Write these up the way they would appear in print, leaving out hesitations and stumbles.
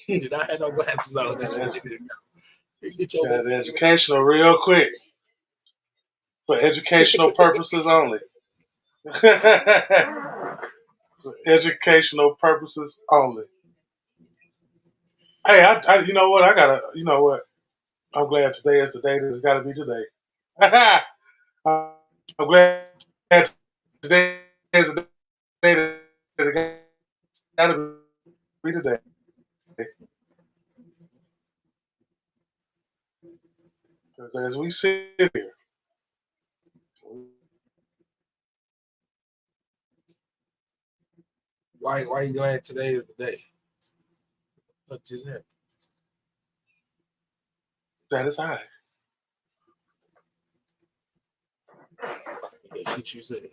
He did not have no glasses on. Get your Got educational real quick. For educational purposes only. For educational purposes only. Hey, you know what? You know what? I'm glad today is the day that it's got to be today. I'm glad today is the day that it got to be today. Because as we sit here, why you glad today is the day? What just happened? that is high. Yeah, shit you said.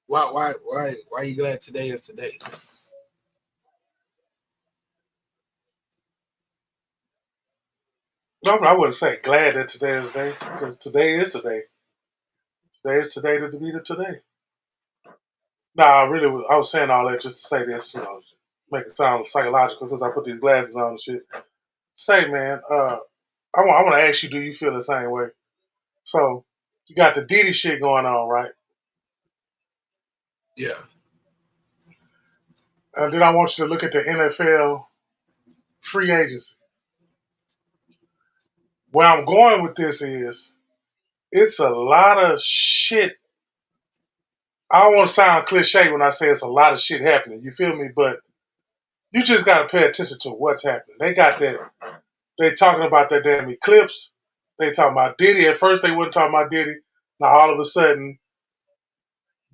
Why you glad today is today? No, I wouldn't say glad that today is the day, because today is today. Today is today to be the today. Nah, I was saying all that just to say this, make it sound psychological because I put these glasses on and shit. Say, man, I want to ask you, do you feel the same way? So, you got the Diddy shit going on, right? Yeah. And then I want you to look at the NFL free agency. Where I'm going with this is, it's a lot of shit. I don't want to sound cliche when I say it's a lot of shit happening. You feel me? But you just got to pay attention to what's happening. They talking about that damn eclipse. They talking about Diddy. At first they wasn't talking about Diddy. Now all of a sudden,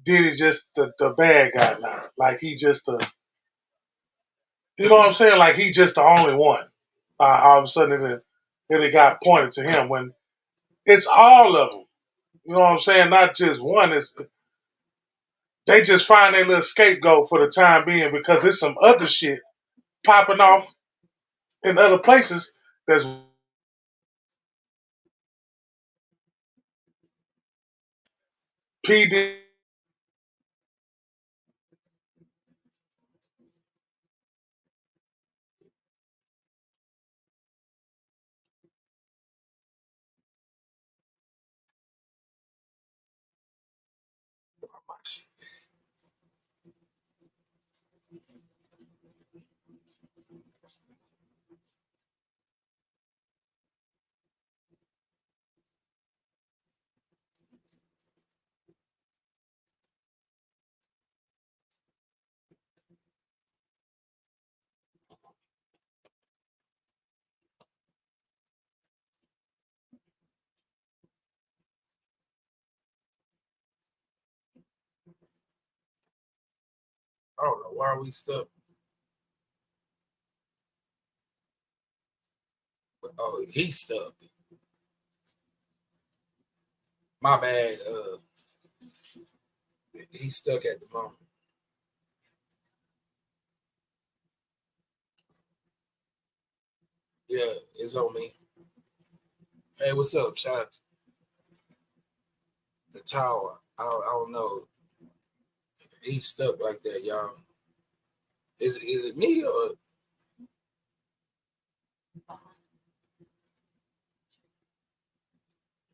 Diddy just the bad guy now. Like he just you know what I'm saying? Like he just the only one. All of a sudden it got pointed to him when it's all of them. You know what I'm saying? Not just one. They just find their little scapegoat for the time being because there's some other shit popping off in other places that's PD. I don't know why are we stuck. Oh, he's stuck. My bad. He's stuck at the moment. Yeah, it's on me. Hey, what's up? Shout out to the tower. I don't know. He's stuck like that, y'all. Is it me or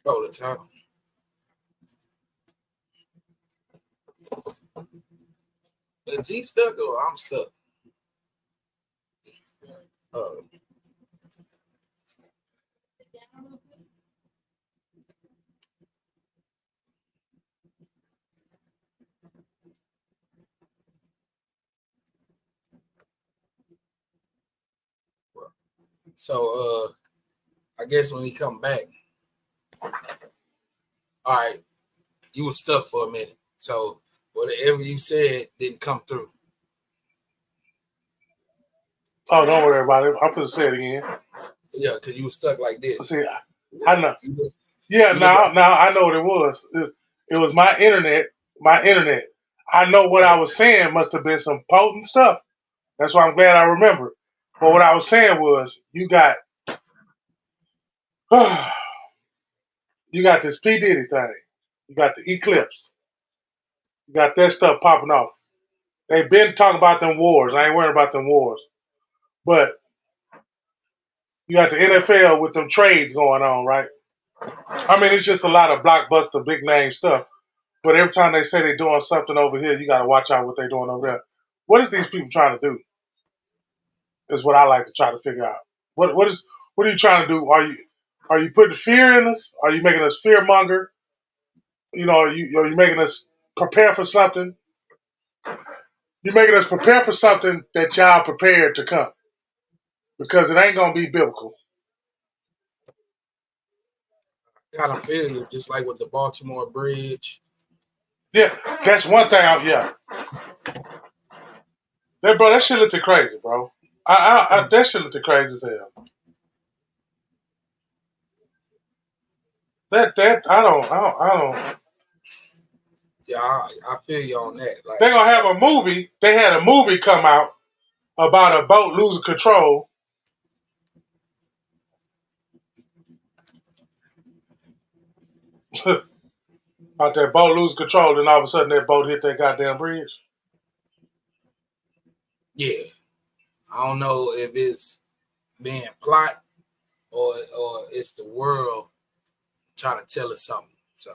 the tower? Is he stuck or I'm stuck? Uh, so I guess when he come back, all right, you was stuck for a minute. So whatever you said didn't come through. Oh, don't worry about it. I'm gonna say it again. Yeah, because you were stuck like this. See, I know. You Yeah, now I know what it was. It was my internet. My internet. I know what I was saying must have been some potent stuff. That's why I'm glad I remember. But what I was saying was, you got this P. Diddy thing. You got the eclipse. You got that stuff popping off. They've been talking about them wars. I ain't worried about them wars. But you got the NFL with them trades going on, right? I mean, it's just a lot of blockbuster, big name stuff. But every time they say they're doing something over here, you got to watch out what they're doing over there. What is these people trying to do? Is what I like to try to figure out. What are you trying to do? Are you putting fear in us? Are you making us fear monger? You know, are you making us prepare for something? You're making us prepare for something that y'all prepared to come, because it ain't gonna be biblical. Kind of feel you, just like with the Baltimore Bridge. Yeah, that's one thing. That shit looked crazy, bro. That shit looked crazy as hell. I don't. Yeah, I feel you on that. Like, they're gonna have a movie. They had a movie come out about a boat losing control. About that boat losing control, and all of a sudden that boat hit that goddamn bridge. Yeah, I don't know if it's being plot or it's the world trying to tell us something. So,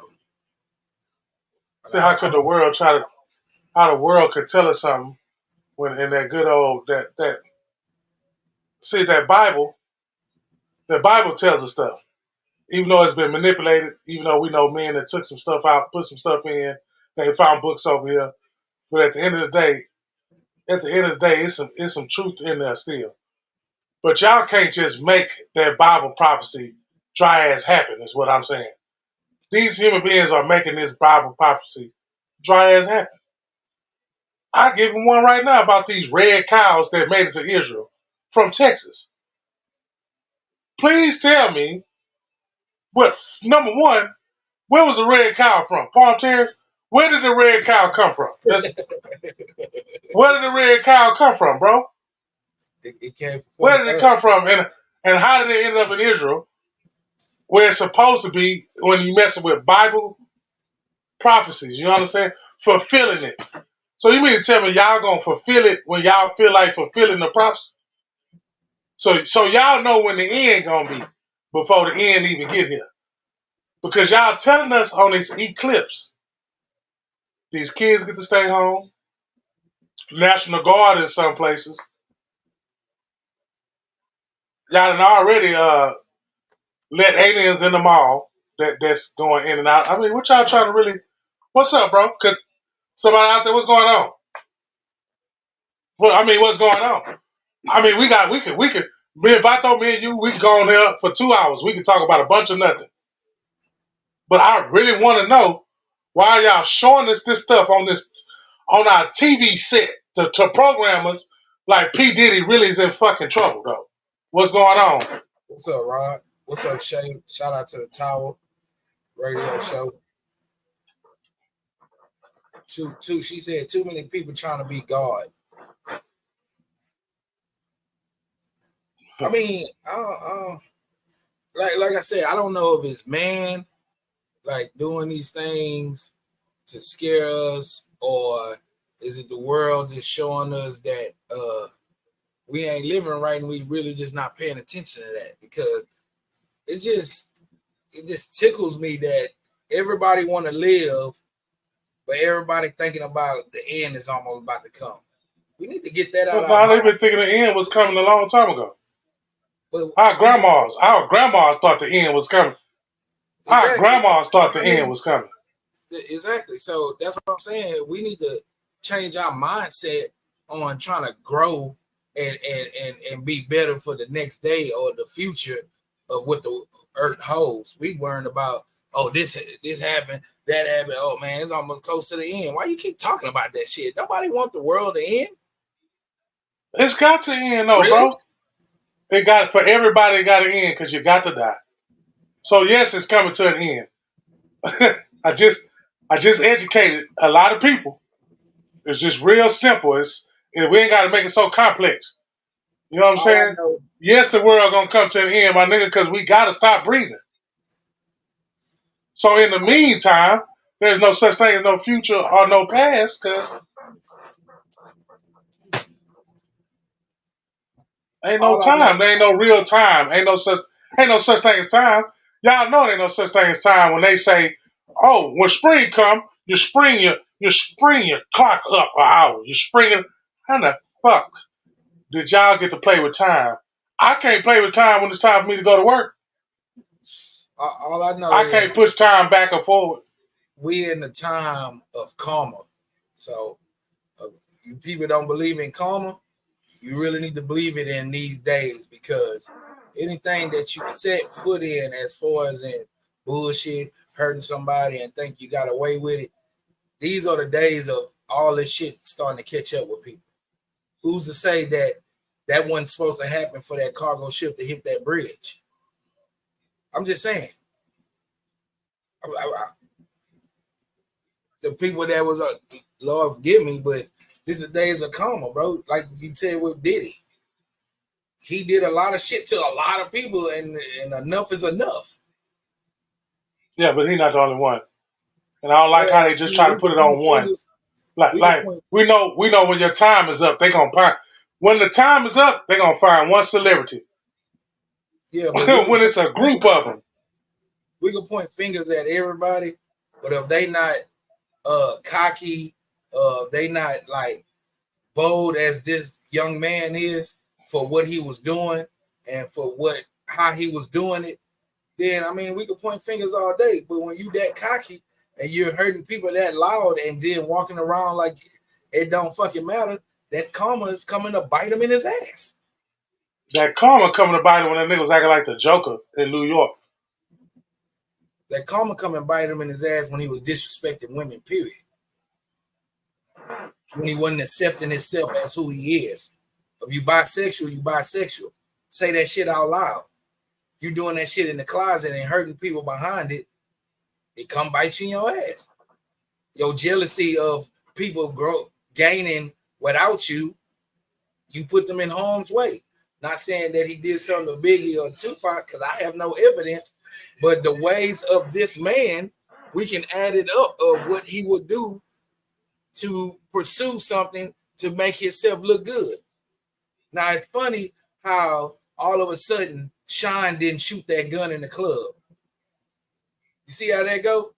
how could the world how the world could tell us something when in that good old that see that Bible tells us stuff. Even though it's been manipulated, even though we know men that took some stuff out, put some stuff in, they found books over here. But at the end of the day, it's some truth in there still. But y'all can't just make that Bible prophecy dry as happen, is what I'm saying. These human beings are making this Bible prophecy dry as happen. I give them one right now about these red cows that made it to Israel from Texas. Please tell me what, number one, where was the red cow from? Palm Terrace? Where did the red cow come from? Where did the red cow come from, bro? It came from where did it come from? And how did it end up in Israel? Where it's supposed to be when you messing with Bible prophecies. You know what I'm saying? Fulfilling it. So you mean to tell me y'all gonna fulfill it when y'all feel like fulfilling the prophecy? So y'all know when the end gonna be before the end even get here. Because y'all telling us on this eclipse, these kids get to stay home. National Guard in some places. Y'all done already let aliens in the mall that's going in and out. I mean, what y'all trying to really? What's up, bro? Could somebody out there? What's going on? What's going on? I mean, we could. Me and Vato, me and you, we could go on there for 2 hours. We could talk about a bunch of nothing. But I really want to know why y'all showing us this stuff on our TV set to program us like P. Diddy really is in fucking trouble, though. What's going on? What's up, Rod? What's up, Shay? Shout out to the Tower Radio Show. She said too many people trying to be God. I mean, like I said, I don't know if it's man like doing these things to scare us, or is it the world just showing us that we ain't living right and we really just not paying attention to that? Because it just tickles me that everybody want to live, but everybody thinking about the end is almost about to come. We need to get that out. Well, they've been thinking the end was coming a long time ago. But our grandmas thought the end was coming. Exactly. Our grandmas thought the end was coming. Exactly. So that's what I'm saying. We need to change our mindset on trying to grow and be better for the next day or the future of what the earth holds. We worrying about, oh, this happened, that happened. Oh man, it's almost close to the end. Why you keep talking about that shit? Nobody want the world to end. It's got to end though, really? Bro. It got for everybody. It got to end because you got to die. So yes, it's coming to an end. I just educated a lot of people It's just real simple. We ain't got to make it so complex. You know what I'm All I saying? know, Yes, the world gonna come to an end, my nigga, because we gotta stop breathing. So in the meantime, there's no such thing as no future or no past, because ain't no all I time. know, There ain't no real time. Ain't no such thing as time. Y'all know there ain't no such thing as time when they say, "Oh, when spring come, you spring your clock up an hour. You spring it." How the fuck did y'all get to play with time? I can't play with time when it's time for me to go to work. all I know I is can't push time back or forward. we in the time of karma. So you people don't believe in karma, you really need to believe it in these days, because anything that you set foot in as far as in bullshit, hurting somebody and think you got away with it, these are the days of all this shit starting to catch up with people. Who's to say that that wasn't supposed to happen for that cargo ship to hit that bridge? I'm just saying. The people that was Lord forgive me, but this is days of karma, bro. Like you said with Diddy, he did a lot of shit to a lot of people, and enough is enough. Yeah, but he's not the only one. And I don't like how Well, they just try to we put can it point on one. fingers. Like, We can like point. we know when your time is up, they gonna find. When the time is up, they gonna find one celebrity. Yeah, but When it's a group of them. we can point fingers at everybody, but if they not cocky, they not like bold as this young man is for what he was doing and for how he was doing it, then I mean we could point fingers all day. But when you that cocky and you're hurting people that loud and then walking around like it don't fucking matter, that karma is coming to bite him in his ass. That karma coming to bite him when that nigga was acting like the Joker in New York. That karma come and bite him in his ass when he was disrespecting women, period. When he wasn't accepting himself as who he is. If you bisexual, you bisexual. Say that shit out loud. You doing that shit in the closet and hurting people behind it, it come bite you in your ass. Your jealousy of people gaining without you, you put them in harm's way. Not saying that he did something to Biggie or Tupac, because I have no evidence, but the ways of this man, we can add it up of what he would do to pursue something to make himself look good. Now it's funny how all of a sudden Sean didn't shoot that gun in the club. You see how that go?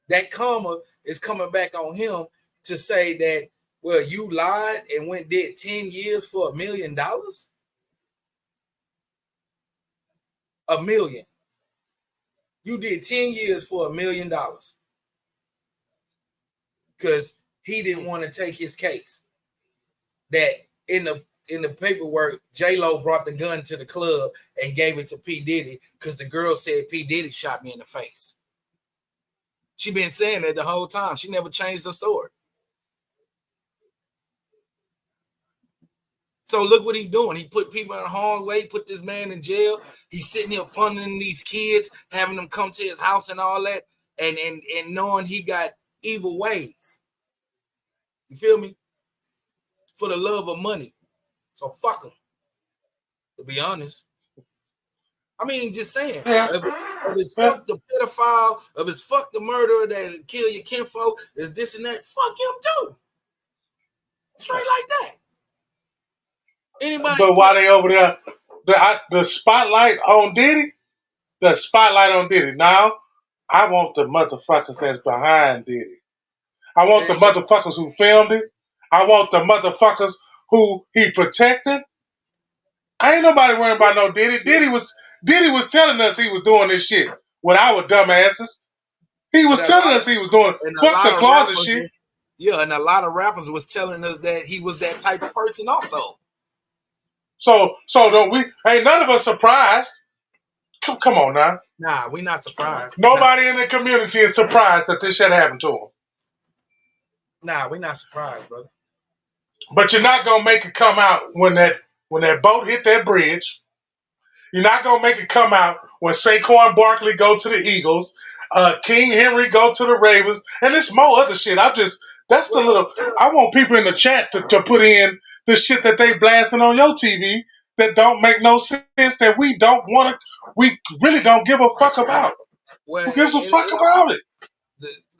That karma is coming back on him to say that, well, you lied and did 10 years for $1 million? $1 million. You did 10 years for $1 million because he didn't want to take his case. That in the paperwork, J-Lo brought the gun to the club and gave it to P. Diddy because the girl said P. Diddy shot me in the face. She been saying that the whole time. She never changed the story. So look what he's doing. He put people in harm's way, put this man in jail. He's sitting here funding these kids, having them come to his house and all that, and knowing he got evil ways. You feel me? For the love of money. So fuck him. To be honest. I mean, just saying. Yeah. If it's Yeah. fuck the pedophile, if it's fuck the murderer that kill your kinfolk, is this and that, fuck him too. Straight like that. Anybody But while they over there, the spotlight on Diddy, Now, I want the motherfuckers that's behind Diddy. I want the motherfuckers who filmed it. I want the motherfuckers who he protected. I ain't nobody worrying about no Diddy. Diddy was telling us he was doing this shit with our dumbasses. He was telling us he was doing fuck the closet shit. Yeah, and a lot of rappers was telling us that he was that type of person also. So don't we? Ain't none of us surprised. Come on now. Nah, we not surprised. Nobody in the community is surprised that this shit happened to him. Nah, we not surprised, brother. But you're not gonna make it come out when that boat hit that bridge. You're not gonna make it come out when Saquon Barkley go to the Eagles, King Henry go to the Ravens, and there's more other shit. That's the little. I want people in the chat to put in the shit that they blasting on your TV that don't make no sense, that we don't want to. We really don't give a fuck about. well, Who gives a fuck about it?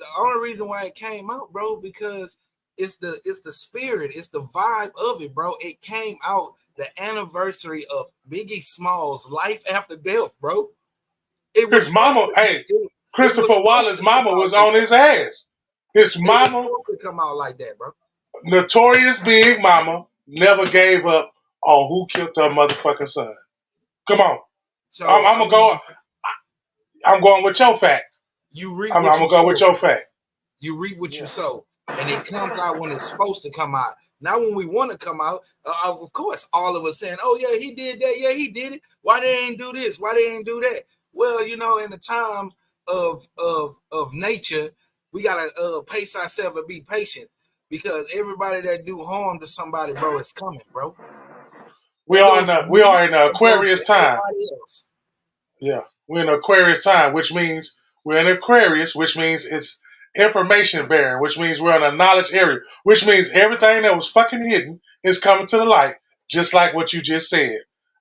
the only reason why it came out, bro, because it's the spirit, it's the vibe of it, bro. It came out the anniversary of Biggie Smalls' life after death, bro. It was His mama, hey, Christopher Wallace's mama was on his ass. His mama, supposed to come out like that, bro. Notorious Big Mama, never gave up on who killed her motherfucking son. Come on. So I'm gonna go. I'm going with your fact. You reap I'm gonna go with your fact. You reap what you sow, and it comes out when it's supposed to come out. Not when we want to come out. Of course, all of us saying, "Oh yeah, he did that. Yeah, he did it. Why they ain't do this? Why they ain't do that?" Well, you know, in the time of nature, we gotta pace ourselves and be patient, because everybody that do harm to somebody, bro, is coming, bro. We are in the Aquarius time. Yeah, we're in Aquarius time, which means we're in Aquarius, which means it's information bearing, which means we're in a knowledge area, which means everything that was fucking hidden is coming to the light, just like what you just said.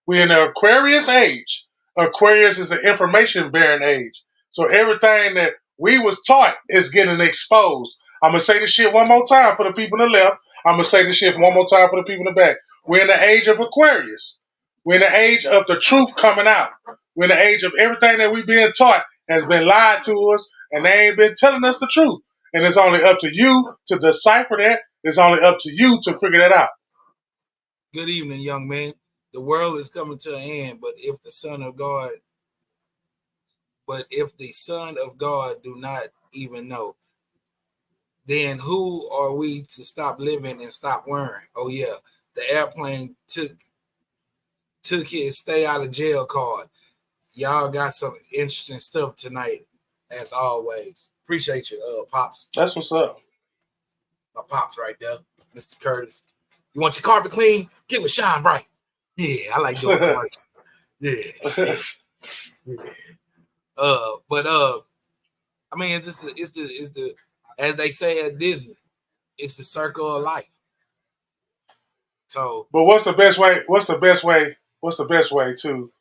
We're in the Aquarius age. Aquarius is the information bearing age. So everything that we was taught is getting exposed. I'm going to say this shit one more time for the people on the left. I'm going to say this shit one more time for the people in the back. We're in the age of Aquarius. We're in the age of the truth coming out. We're in the age of everything that we've been taught has been lied to us, and they ain't been telling us the truth. And it's only up to you to decipher that. It's only up to you to figure that out. Good evening, young man. The world is coming to an end, but if the Son of God do not even know, then who are we to stop living and stop worrying? Oh yeah, the airplane took his stay out of jail card. Y'all got some interesting stuff tonight, as always. Appreciate you, Pops. That's what's up. My Pops right there, Mr. Curtis. You want your carpet clean? Get with Shine Bright. Yeah, I like doing it. Yeah. But I mean, it's the as they say at Disney, it's the circle of life. So, but what's the best way? What's the best way to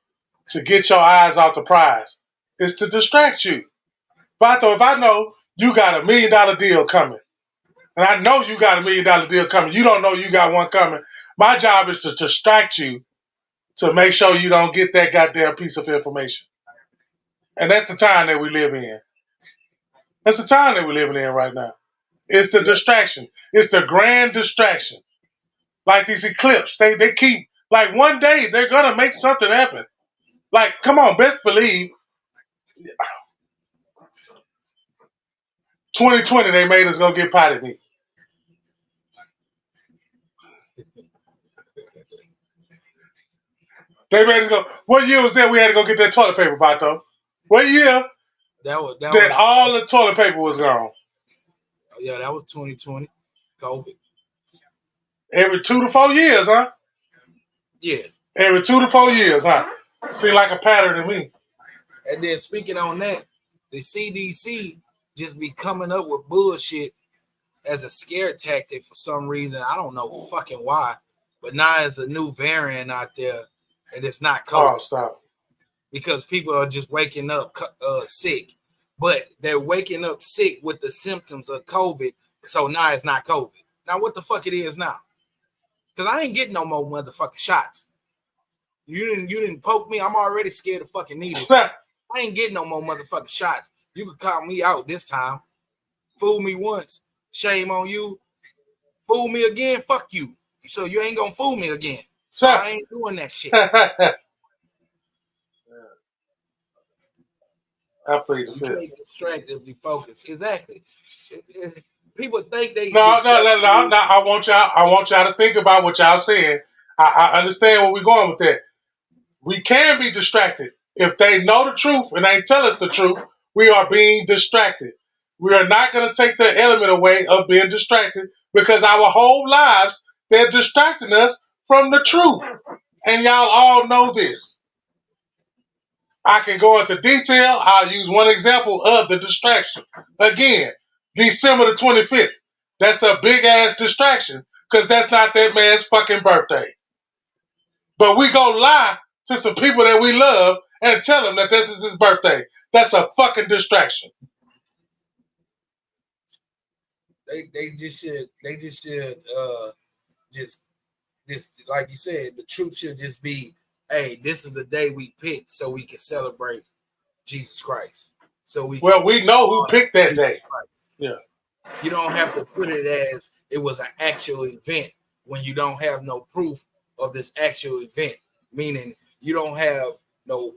get your eyes off the prize? Is to distract you. Vato, if I know you got $1 million deal coming, and I know you got $1 million deal coming, you don't know you got one coming. My job is to distract you to make sure you don't get that goddamn piece of information. And that's the time that we live in. That's the time that we're living in right now. It's the distraction. It's the grand distraction. Like these eclipses, they keep, like one day they're going to make something happen. Like, come on, best believe 2020 they made us go get potty meat. They made us go, what year was that we had to go get that toilet paper, Bato? What year that all the toilet paper was gone? Yeah, that was 2020, COVID. Every 2 to 4 years, huh? Yeah. Every 2 to 4 years, huh? Seems like a pattern to me. And then speaking on that, the CDC just be coming up with bullshit as a scare tactic for some reason. I don't know fucking why. But now there's a new variant out there, and it's not COVID. Oh, stop. Because people are just waking up sick. But they're waking up sick with the symptoms of COVID, so now it's not COVID. Now what the fuck it is now? Because I ain't getting no more motherfucking shots. You didn't poke me. I'm already scared of fucking needles. I ain't getting no more motherfucking shots. You could call me out this time. Fool me once, shame on you. Fool me again, fuck you. So you ain't gonna fool me again. So I ain't doing that shit. I plead the fifth. You can't distractively focus. Exactly. People think they No. I want y'all to think about what y'all saying. I understand where we're going with that. We can be distracted. If they know the truth and they tell us the truth, we are being distracted. We are not going to take the element away of being distracted, because our whole lives, they're distracting us from the truth. And y'all all know this. I can go into detail. I'll use one example of the distraction. Again, December the 25th. That's a big ass distraction because that's not that man's fucking birthday. But we go lie to some people that we love and tell them that this is his birthday. That's a fucking distraction. They just should just like you said, the truth should just be, hey, this is the day we picked so we can celebrate Jesus Christ. So we know who picked that day. Yeah. You don't have to put it as it was an actual event when you don't have no proof of this actual event. Meaning you don't have no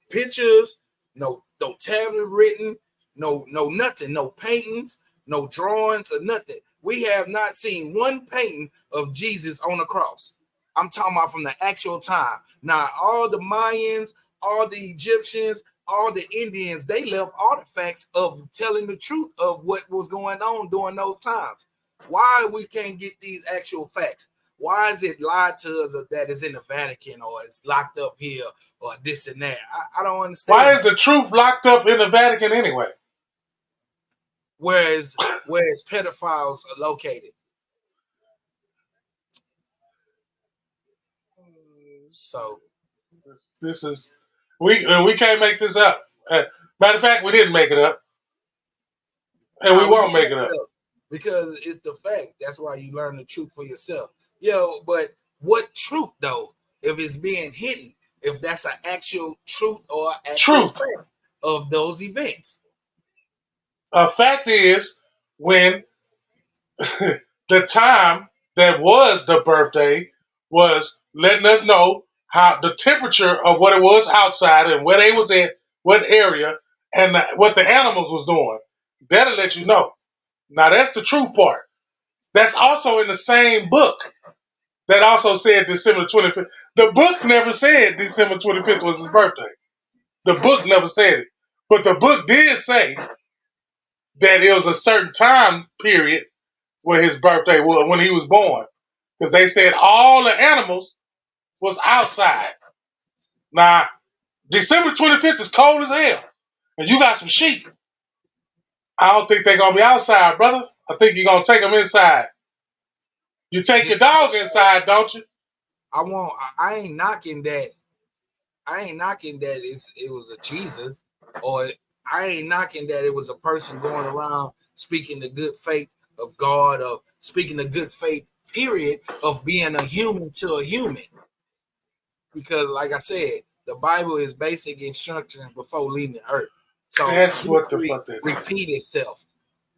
pictures, no tablet written, no nothing, no paintings, no drawings or nothing. We have not seen one painting of Jesus on the cross. I'm talking about from the actual time. Now, all the Mayans, all the Egyptians, all the Indians, they left artifacts of telling the truth of what was going on during those times. Why we can't get these actual facts? Why is it lied to us that it's in the Vatican or it's locked up here or this and that? I don't understand. Why is the truth locked up in the Vatican anyway? Whereas pedophiles are located. So this is we can't make this up. Matter of fact, we didn't make it up, and we won't make it up because it's the fact. That's why you learn the truth for yourself. But what truth though? If it's being hidden, if that's an actual truth or actual fact of those events. A fact is when the time that was the birthday was letting us know how the temperature of what it was outside and where they was at, what area, and what the animals was doing. That'll let you know. Now that's the truth part. That's also in the same book that also said December 25th. The book never said December 25th was his birthday. The book never said it. But the book did say that it was a certain time period where his birthday was, when he was born. Because they said all the animals was outside. Now, December 25th is cold as hell. And you got some sheep. I don't think they're going to be outside, brother. I think you're going to take them inside. You take your dog inside, don't you? I ain't knocking that. I ain't knocking that it was a Jesus, or I ain't knocking that it was a person going around speaking the good faith of God, or speaking the good faith, period, of being a human to a human. Because, like I said, the Bible is basic instructions before leaving Earth. So that's what the fuck that repeat itself.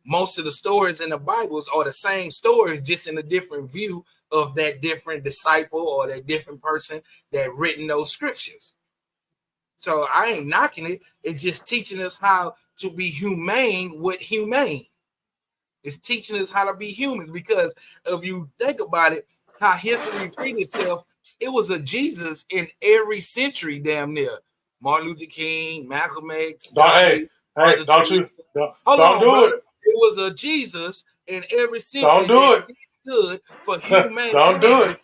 Most of the stories in the Bibles are the same stories, just in a different view of that different disciple or that different person that written those scriptures. So I ain't knocking it. It's just teaching us how to be humane with humane. It's teaching us how to be humans, because if you think about it, how history repeats itself, it was a Jesus in every century, damn near. Martin Luther King, Malcolm X. Don't do it. It was a Jesus in every century. Don't do it. Good for humanity. Don't do it.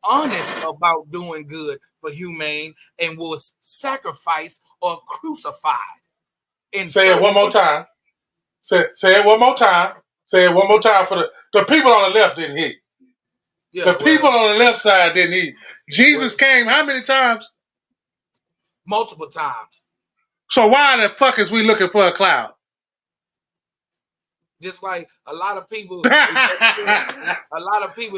Honest about doing good for humane, and was sacrificed or crucified. Say it one more time. Say it one more time. Say it one more time for the people on the left didn't hear. Yeah, people on the left side didn't hear. Jesus came how many times? Multiple times. So why the fuck is we looking for a cloud? Just like a lot of people, is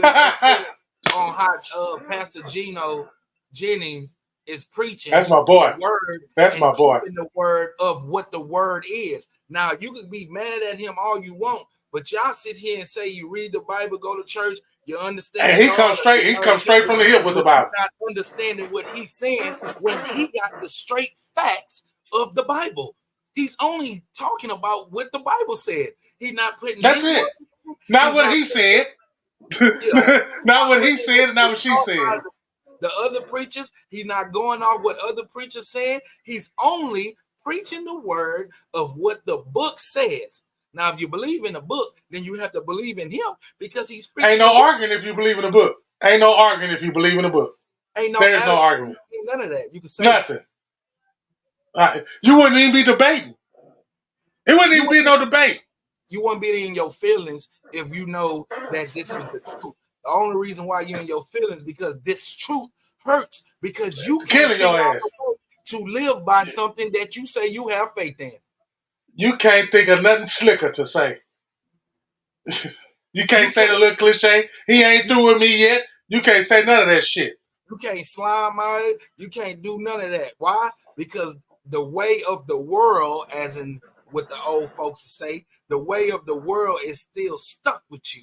upset on how Pastor Gino Jennings is preaching. That's my boy. Word. That's my boy. The word of what the word is. Now you can be mad at him all you want, but y'all sit here and say you read the Bible, go to church, you understand. And he comes straight from the hip with the Bible. You're not understanding what he's saying when he got the straight facts of the Bible. He's only talking about what the Bible said. He's not putting. That's it. Not what he said. Not what he said, and not what she said. The other preachers, he's not going off what other preachers said. He's only preaching the word of what the book says. Now, if you believe in the book, then you have to believe in him, because he's preaching. Ain't no arguing if you believe in the book. Ain't no arguing if you believe in the book. Ain't no. There's no argument. None of that. You can say nothing. You wouldn't even be debating. It wouldn't even be no debate. You wouldn't be in your feelings if you know that this is the truth. The only reason why you're in your feelings because this truth hurts because you can't Killing figure your out ass. a way to live by something that you say you have faith in. You can't think of nothing slicker to say. You can't You say the can't little cliche. He ain't you, through with me yet. You can't say none of that shit. you can't slime out it. You can't do none of that. Why? Because the way of the world, as in what the old folks say, the way of the world is still stuck with you.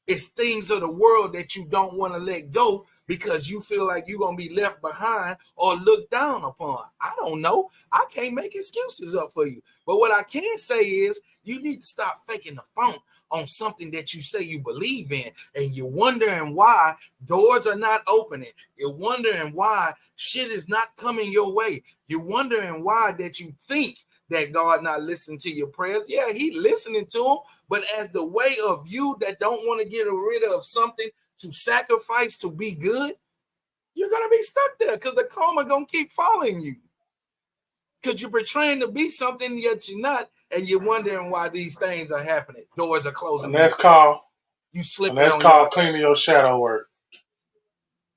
It's things of the world that you don't want to let go because you feel like you're going to be left behind or looked down upon. I don't know. I can't make excuses up for you. But what I can say is you need to stop faking the funk on something that you say you believe in. And you're wondering why doors are not opening. You're wondering why shit is not coming your way. You're wondering why that you think that God not listening to your prayers. Yeah, he listening to them, but as the way of you that don't want to get rid of something to sacrifice to be good, you're gonna be stuck there because the karma gonna keep following you. Because you're portraying to be something yet you're not, and you're wondering why these things are happening. Doors are closing And in your that's face. called You and slipping that's on your called ass. cleaning your shadow work.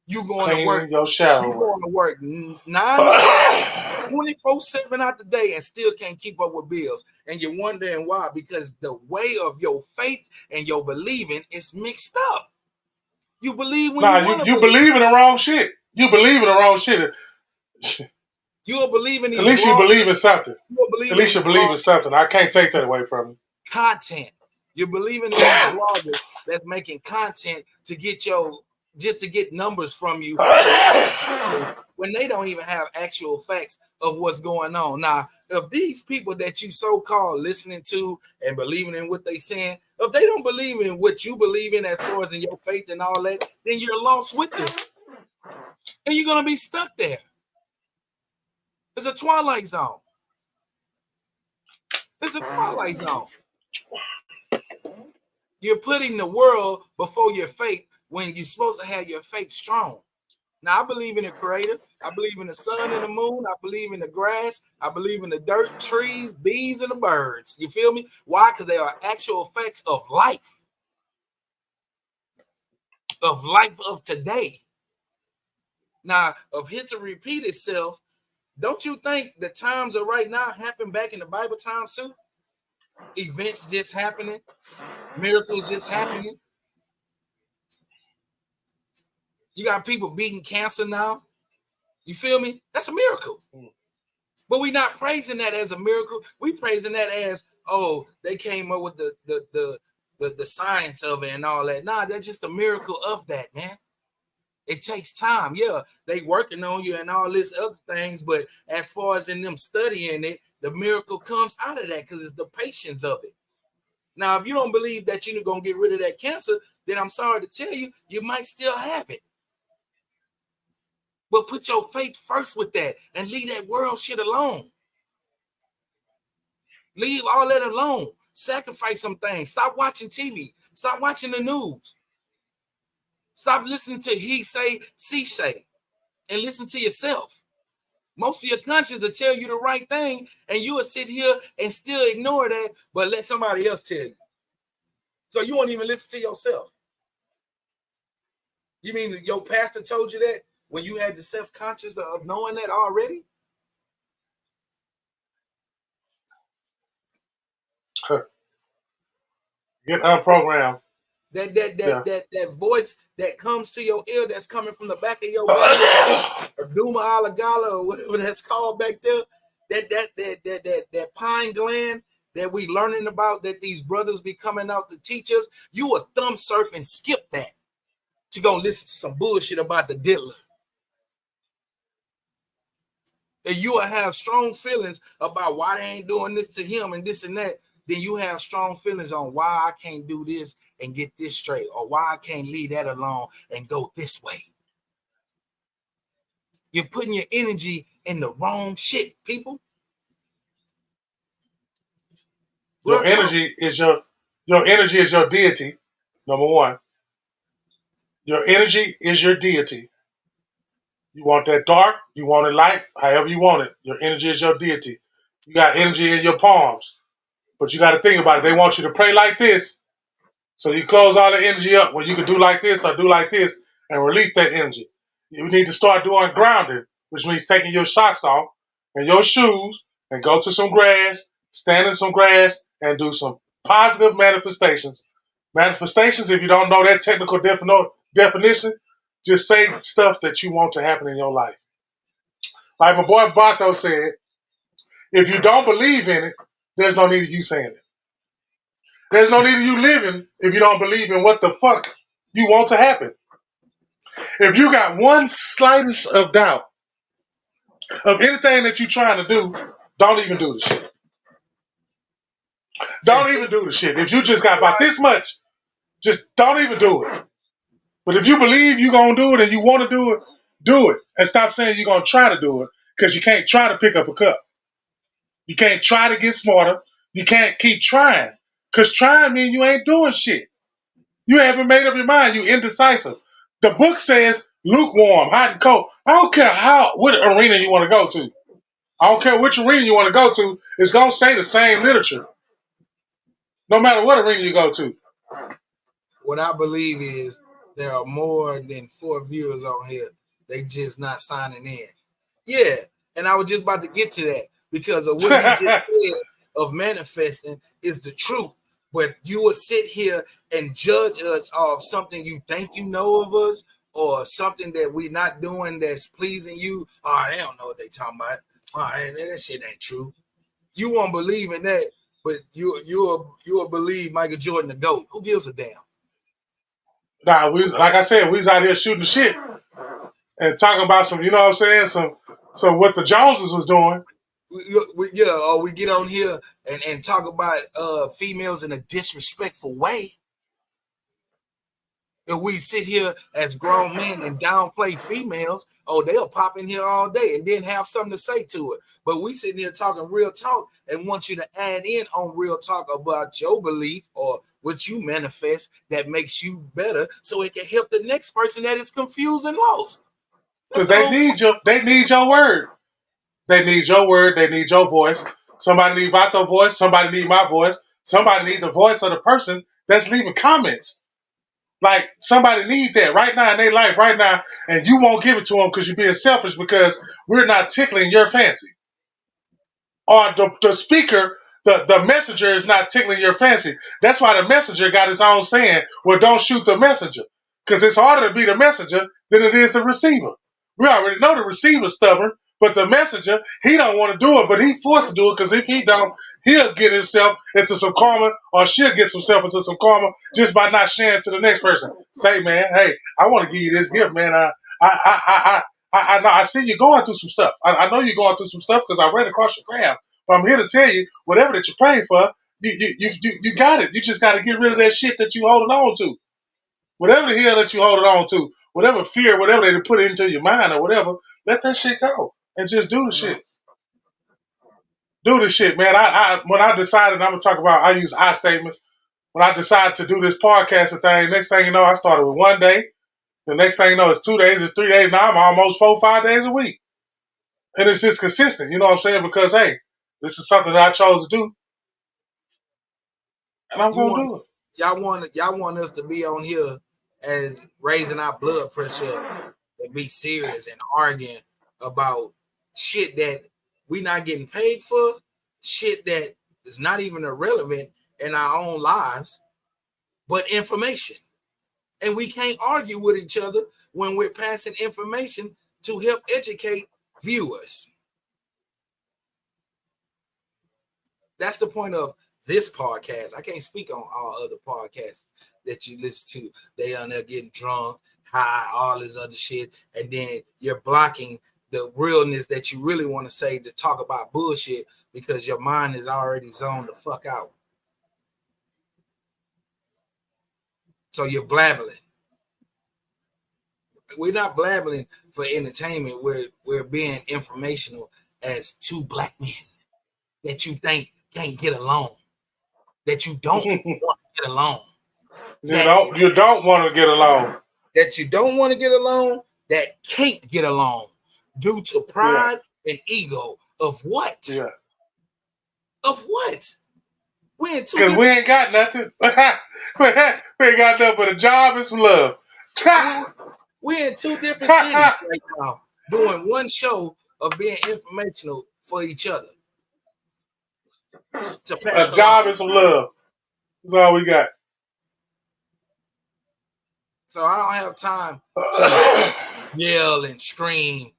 You going to work. Cleaning your shadow You work. going to work 9 to 5. 24/7 out the day and still can't keep up with bills. And you're wondering why, because the way of your faith and your believing is mixed up. You believe when Nah, you you, want to you believe. believe in the wrong shit. You believe in the wrong shit. You'll believe in At these least you bloggers. believe in something. You'll At believe in least these you believe in blog something. I can't take that away from you. content. You're believing in these bloggers that's making content to get your just to get numbers from you to watch videos when they don't even have actual facts of what's going on. Now, if these people that you so-called listening to and believing in what they saying, if they don't believe in what you believe in as far as in your faith and all that, then you're lost with them. And you're gonna be stuck there. It's a twilight zone. It's a twilight zone. You're putting the world before your faith when you're supposed to have your faith strong. Now, I believe in the creator. I believe in the sun and the moon. I believe in the grass. I believe in the dirt, trees, bees, and the birds. You feel me? Why? Because they are actual facts of life of today. Now, if history repeat itself, don't you think the times of right now happened back in the Bible times too? Events just happening, miracles just happening. You got people beating cancer now. You feel me? That's a miracle. But we're not praising that as a miracle. We praising that as, oh, they came up with the science of it and all that. Nah, that's just a miracle of that, man. It takes time. Yeah, they working on you and all this other things, but as far as in them studying it, the miracle comes out of that because it's the patience of it. Now, if you don't believe that you're gonna get rid of that cancer, then I'm sorry to tell you, you might still have it. But put your faith first with that and leave that world shit alone. Leave all that alone. Sacrifice some things. Stop watching TV. Stop watching the news. Stop listening to he say, she say, and listen to yourself. Most of your conscience will tell you the right thing, and you will sit here and still ignore that, but let somebody else tell you. So you won't even listen to yourself. You mean your pastor told you that when you had the self-conscious of knowing that already? Get unprogrammed. That that Yeah. that that that voice that comes to your ear that's coming from the back of your brain, or Duma Alagala, or whatever that's called back there, that pine gland that we learning about, that these brothers be coming out to teach us, you will thumb surf and skip that to go listen to some bullshit about the diddler. And you will have strong feelings about why they ain't doing this to him and this and that. Then you have strong feelings on why I can't do this and get this straight, or why I can't leave that alone and go this way. You're putting your energy in the wrong shit, people. Real Your talk. energy is your deity. Number one. Your energy is your deity. You want that dark, you want it light, however you want it. Your energy is your deity. You got energy in your palms. But you got to think about it. They want you to pray like this. So you close all the energy up where you can do like this or do like this and release that energy. You need to start doing grounding, which means taking your socks off and your shoes and go to some grass, stand in some grass, and do some positive manifestations. Manifestations, if you don't know that technical definition, just say stuff that you want to happen in your life. Like my boy Bato said, if you don't believe in it, there's no need of you saying it. There's no need of you living if you don't believe in what the fuck you want to happen. If you got one slightest of doubt of anything that you're trying to do, don't even do the shit. Don't even do the shit. If you just got about this much, just don't even do it. But if you believe you're going to do it and you want to do it. And stop saying you're going to try to do it, because you can't try to pick up a cup. You can't try to get smarter. You can't keep trying, because trying means you ain't doing shit. You haven't made up your mind. You indecisive. The book says lukewarm, hot and cold. I don't care what arena you want to go to. I don't care which arena you want to go to. It's going to say the same literature. No matter what arena you go to. What I believe is there are more than 4 viewers on here. They just not signing in. Yeah, and I was just about to get to that, because of what he just said of manifesting is the truth. But you will sit here and judge us off something you think you know of us, or something that we're not doing that's pleasing you. Oh, they don't know what they talking about. Oh, that shit ain't true. You won't believe in that, but you'll believe Michael Jordan the GOAT. Who gives a damn? Nah, like I said, we was out here shooting shit and talking about some, you know what I'm saying, some what the Joneses was doing. We get on here and talk about females in a disrespectful way. If we sit here as grown men and downplay females, they'll pop in here all day and then have something to say to it. But we sitting here talking real talk and want you to add in on real talk about your belief or what you manifest that makes you better, so it can help the next person that is confused and lost. Because they need your word. They need your word. They need your voice. Somebody need Vato voice. Somebody need my voice. Somebody need the voice of the person that's leaving comments. Like, somebody needs that right now in their life, right now, and you won't give it to them because you're being selfish, because we're not tickling your fancy. Or the speaker, the messenger is not tickling your fancy. That's why the messenger got his own saying, well, don't shoot the messenger. Because it's harder to be the messenger than it is the receiver. We already know the receiver's stubborn, but the messenger, he don't want to do it, but he forced to do it, because if he don't, he'll get himself into some karma, or she'll get himself into some karma just by not sharing to the next person. Say, man, hey, I want to give you this gift, man. I see you going through some stuff. I know you're going through some stuff because I read across your graph. But I'm here to tell you, whatever that you're praying for, you got it. You just got to get rid of that shit that you holding on to. Whatever the hell that you holding on to, whatever fear, whatever they put into your mind or whatever, let that shit go and just do the shit. Do the shit, man. When I decided, I'm gonna talk about, I use I statements. When I decided to do this podcasting thing, next thing you know, I started with 1 day. The next thing you know, it's 2 days, it's 3 days. Now I'm almost 4, 5 days a week. And it's just consistent, you know what I'm saying? Because, hey, this is something that I chose to do. And I'm going to do it. Y'all want us to be on here as raising our blood pressure and be serious and arguing about shit that we not getting paid for, shit that is not even irrelevant in our own lives, but information. And we can't argue with each other when we're passing information to help educate viewers. That's the point of this podcast. I can't speak on all other podcasts that you listen to. They on there getting drunk, high, all this other shit, and then you're blocking the realness that you really want to say to talk about bullshit because your mind is already zoned the fuck out. So you're blabbling. We're not blabbling for entertainment. We're being informational as two black men that you think can't get along, that you don't want to get along. You don't want to get along. That you don't want to get along, that can't get along due to pride and ego of what? Yeah. Of what? We in two Because we different. ain't got nothing. We ain't got nothing but a job and some love. We're in two different cities right now, doing one show of being informational for each other to A pass along. job and some love. That's all we got. So I don't have time to yell and scream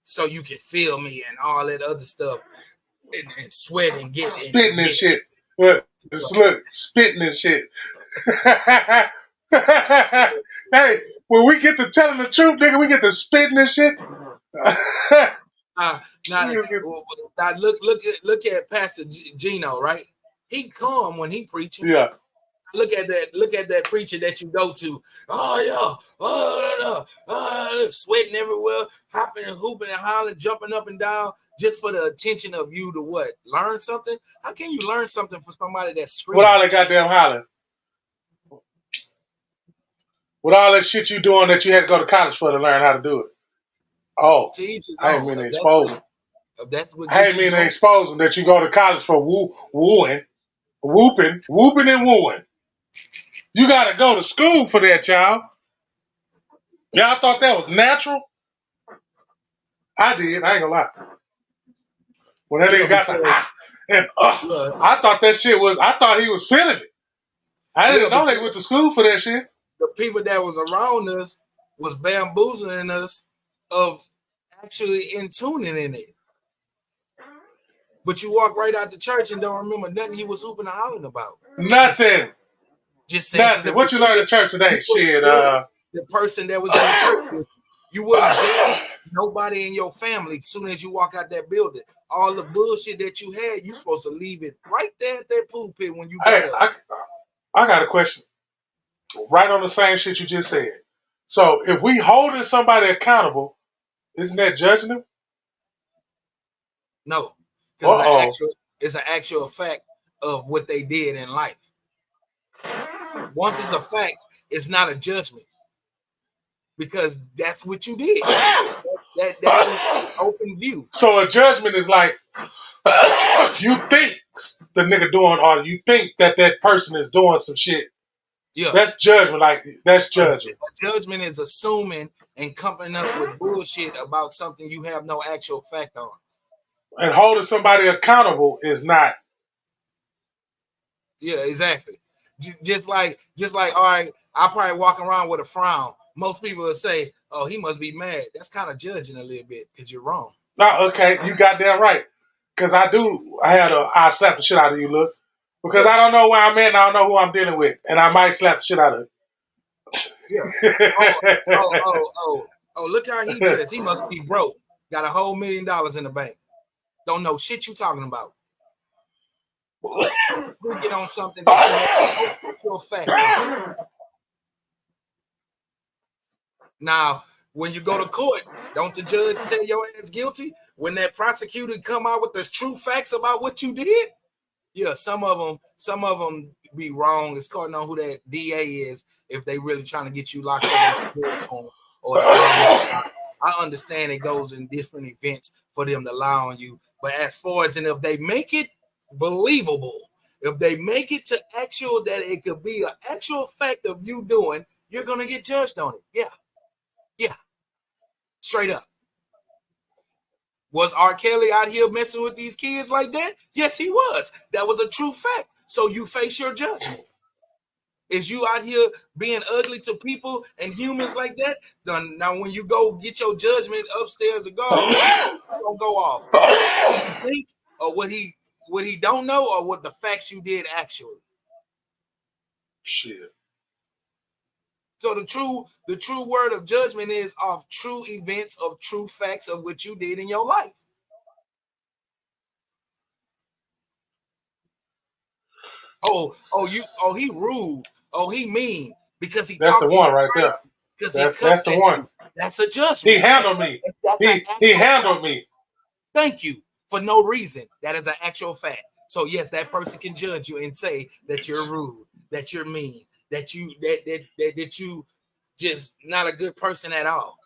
so you can feel me and all that other stuff and sweat and get Spitting and get shit. Look, spitting and shit. Hey, when we get to telling the truth, nigga, we get to spitting and shit. now, look at Pastor Gino, right? He calm when he preaching. Yeah. Look at that preacher that you go to. Oh yeah, sweating everywhere, hopping and hooping and hollering, jumping up and down, just for the attention of you to what? Learn something? How can you learn something from somebody that's screaming? With all that goddamn hollering. With all that shit you doing that you had to go to college for to learn how to do it. Oh, To each his I ain't own. mean to expose them. That's what I ain't mean to expose them that you go to college for wooing, whooping and wooing. You got to go to school for that, y'all. Y'all thought that was natural? I did. I ain't gonna lie. When that nigga got I thought that shit was. I thought he was feeling it. I didn't know they went to school for that shit. The people that was around us was bamboozling us of actually in tuning in it. But you walk right out the church and don't remember nothing he was hooping and hollering about. Nothing. Just saying. Nothing. What you learned in church today? Shit. The person that was in the church with you wouldn't judge nobody in your family as soon as you walk out that building. All the bullshit that you had, you supposed to leave it right there at that pulpit when you got up. I got a question. Right on the same shit you just said. So if we holding somebody accountable, isn't that judging them? No, because it's an actual fact of what they did in life. Once it's a fact, it's not a judgment because that's what you did. That is open view. So a judgment is like you think the nigga doing, or you think that person is doing some shit. Yeah, that's judgment. Like that's judging. Judgment is assuming and coming up with bullshit about something you have no actual fact on. And holding somebody accountable is not. Yeah, exactly. Just like, all right, I probably walk around with a frown. Most people would say, "Oh, he must be mad." That's kind of judging a little bit because you're wrong. Oh, okay, you goddamn right. Because I slap the shit out of you, look. Because I don't know where I'm at and I don't know who I'm dealing with, and I might slap the shit out of it. Yeah. Oh! Look how he dressed. He must be broke. Got $1 million in the bank. Don't know shit you talking about. Speaking on something that you have no actual fact on. Now, when you go to court, don't the judge say your ass guilty? When that prosecutor come out with the true facts about what you did? Yeah, some of them be wrong. It's according on who that DA is if they really trying to get you locked up or I understand it goes in different events for them to lie on you. But as far as, and if they make it believable, if they make it to actual that it could be an actual fact of you doing, you're gonna get judged on it. Yeah. Straight up. Was R. Kelly out here messing with these kids like that? Yes, he was. That was a true fact. So you face your judgment. Is you out here being ugly to people and humans like that? Now, when you go get your judgment upstairs to God, what's gonna go off? What you think, or what he don't know, or what the facts you did actually? Shit. So the true word of judgment is of true events, of true facts of what you did in your life. He rude. Oh, he mean because he That's talked the to one you right there. because he cussed at you. That's a judgment. He handled me. He handled me. Thank you for no reason. That is an actual fact. So yes, that person can judge you and say that you're rude, that you're mean, that you just not a good person at all.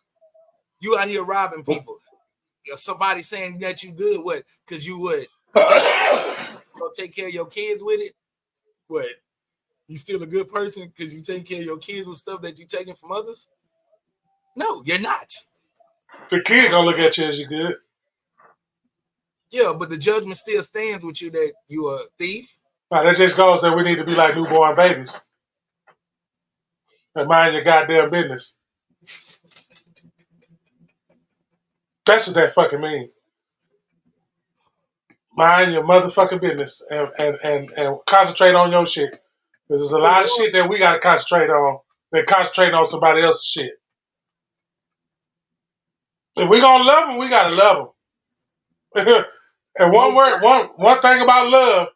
You out here robbing people. Somebody saying that you good, what? Because you would take care of your kids with it. What? You still a good person because you take care of your kids with stuff that you taking from others? No, you're not. The kid gonna look at you as you good. Yeah, but the judgment still stands with you that you a thief. Now, that just goes that we need to be like newborn babies. And mind your goddamn business. That's what that fucking means. Mind your motherfucking business and concentrate on your shit. Because there's a lot of shit that we gotta concentrate on. That concentrate on somebody else's shit. If we gonna love them, we gotta love them. And one thing about love,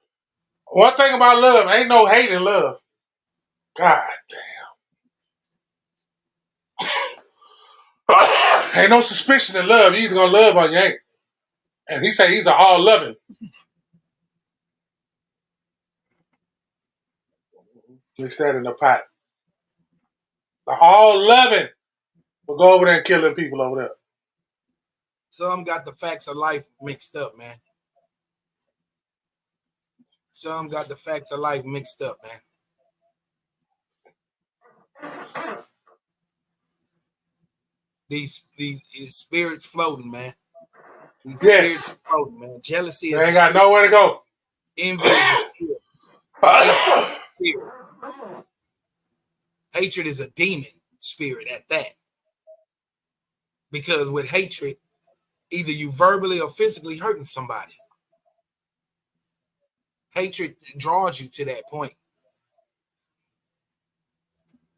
ain't no hate in love. God damn. Ain't no suspicion in love. You either gonna love or you ain't. And he say he's an all loving. Mix that in the pot. The all loving will go over there and kill them people over there. Some got the facts of life mixed up, man. Some got the facts of life mixed up, man. These spirits floating, man. These spirits floating, man. Jealousy they ain't got nowhere to go. Envy is a spirit. Hatred is a spirit. Hatred is a demon spirit at that. Because with hatred, either you verbally or physically hurting somebody. Hatred draws you to that point.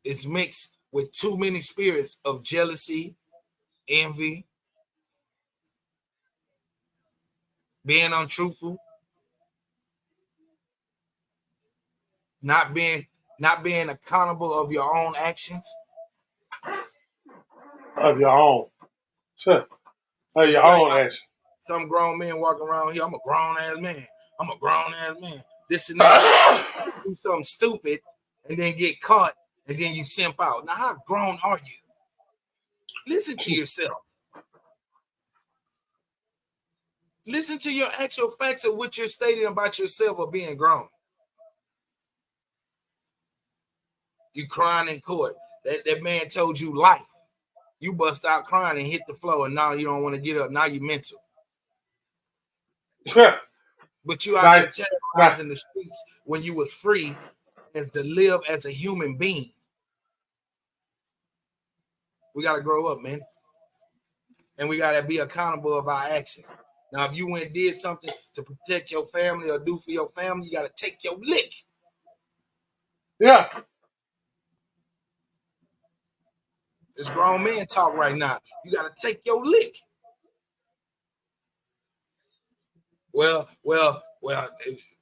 It's mixed with too many spirits of jealousy, envy, being untruthful, not being accountable of your own actions. Of your own. Of your own action. Some grown men walking around here, I'm a grown ass man. I'm a grown ass man. This and that. Do something stupid and then get caught and then you simp out. Now, how grown are you? Listen to yourself. Listen to your actual facts of what you're stating about yourself of being grown. You crying in court. That man told you life. You bust out crying and hit the floor, and now you don't want to get up. Now you mental. But you out there terrorizing the streets when you was free as to live as a human being. We got to grow up, man. And we got to be accountable of our actions. Now, if you went and did something to protect your family or do for your family, you got to take your lick. Yeah. This grown man talk right now. You got to take your lick. Well,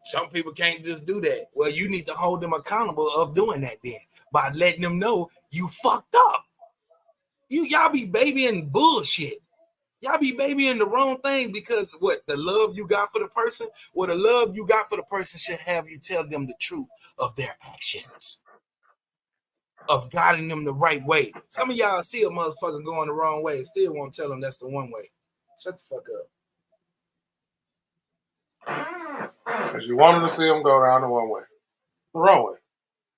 some people can't just do that. Well, you need to hold them accountable of doing that then by letting them know you fucked up. Y'all be babying bullshit. Y'all be babying the wrong thing because what? The love you got for the person? Well, the love you got for the person should have you tell them the truth of their actions. Of guiding them the right way. Some of y'all see a motherfucker going the wrong way and still won't tell them that's the one way. Shut the fuck up. Because you wanted to see them go down the one way. The wrong way.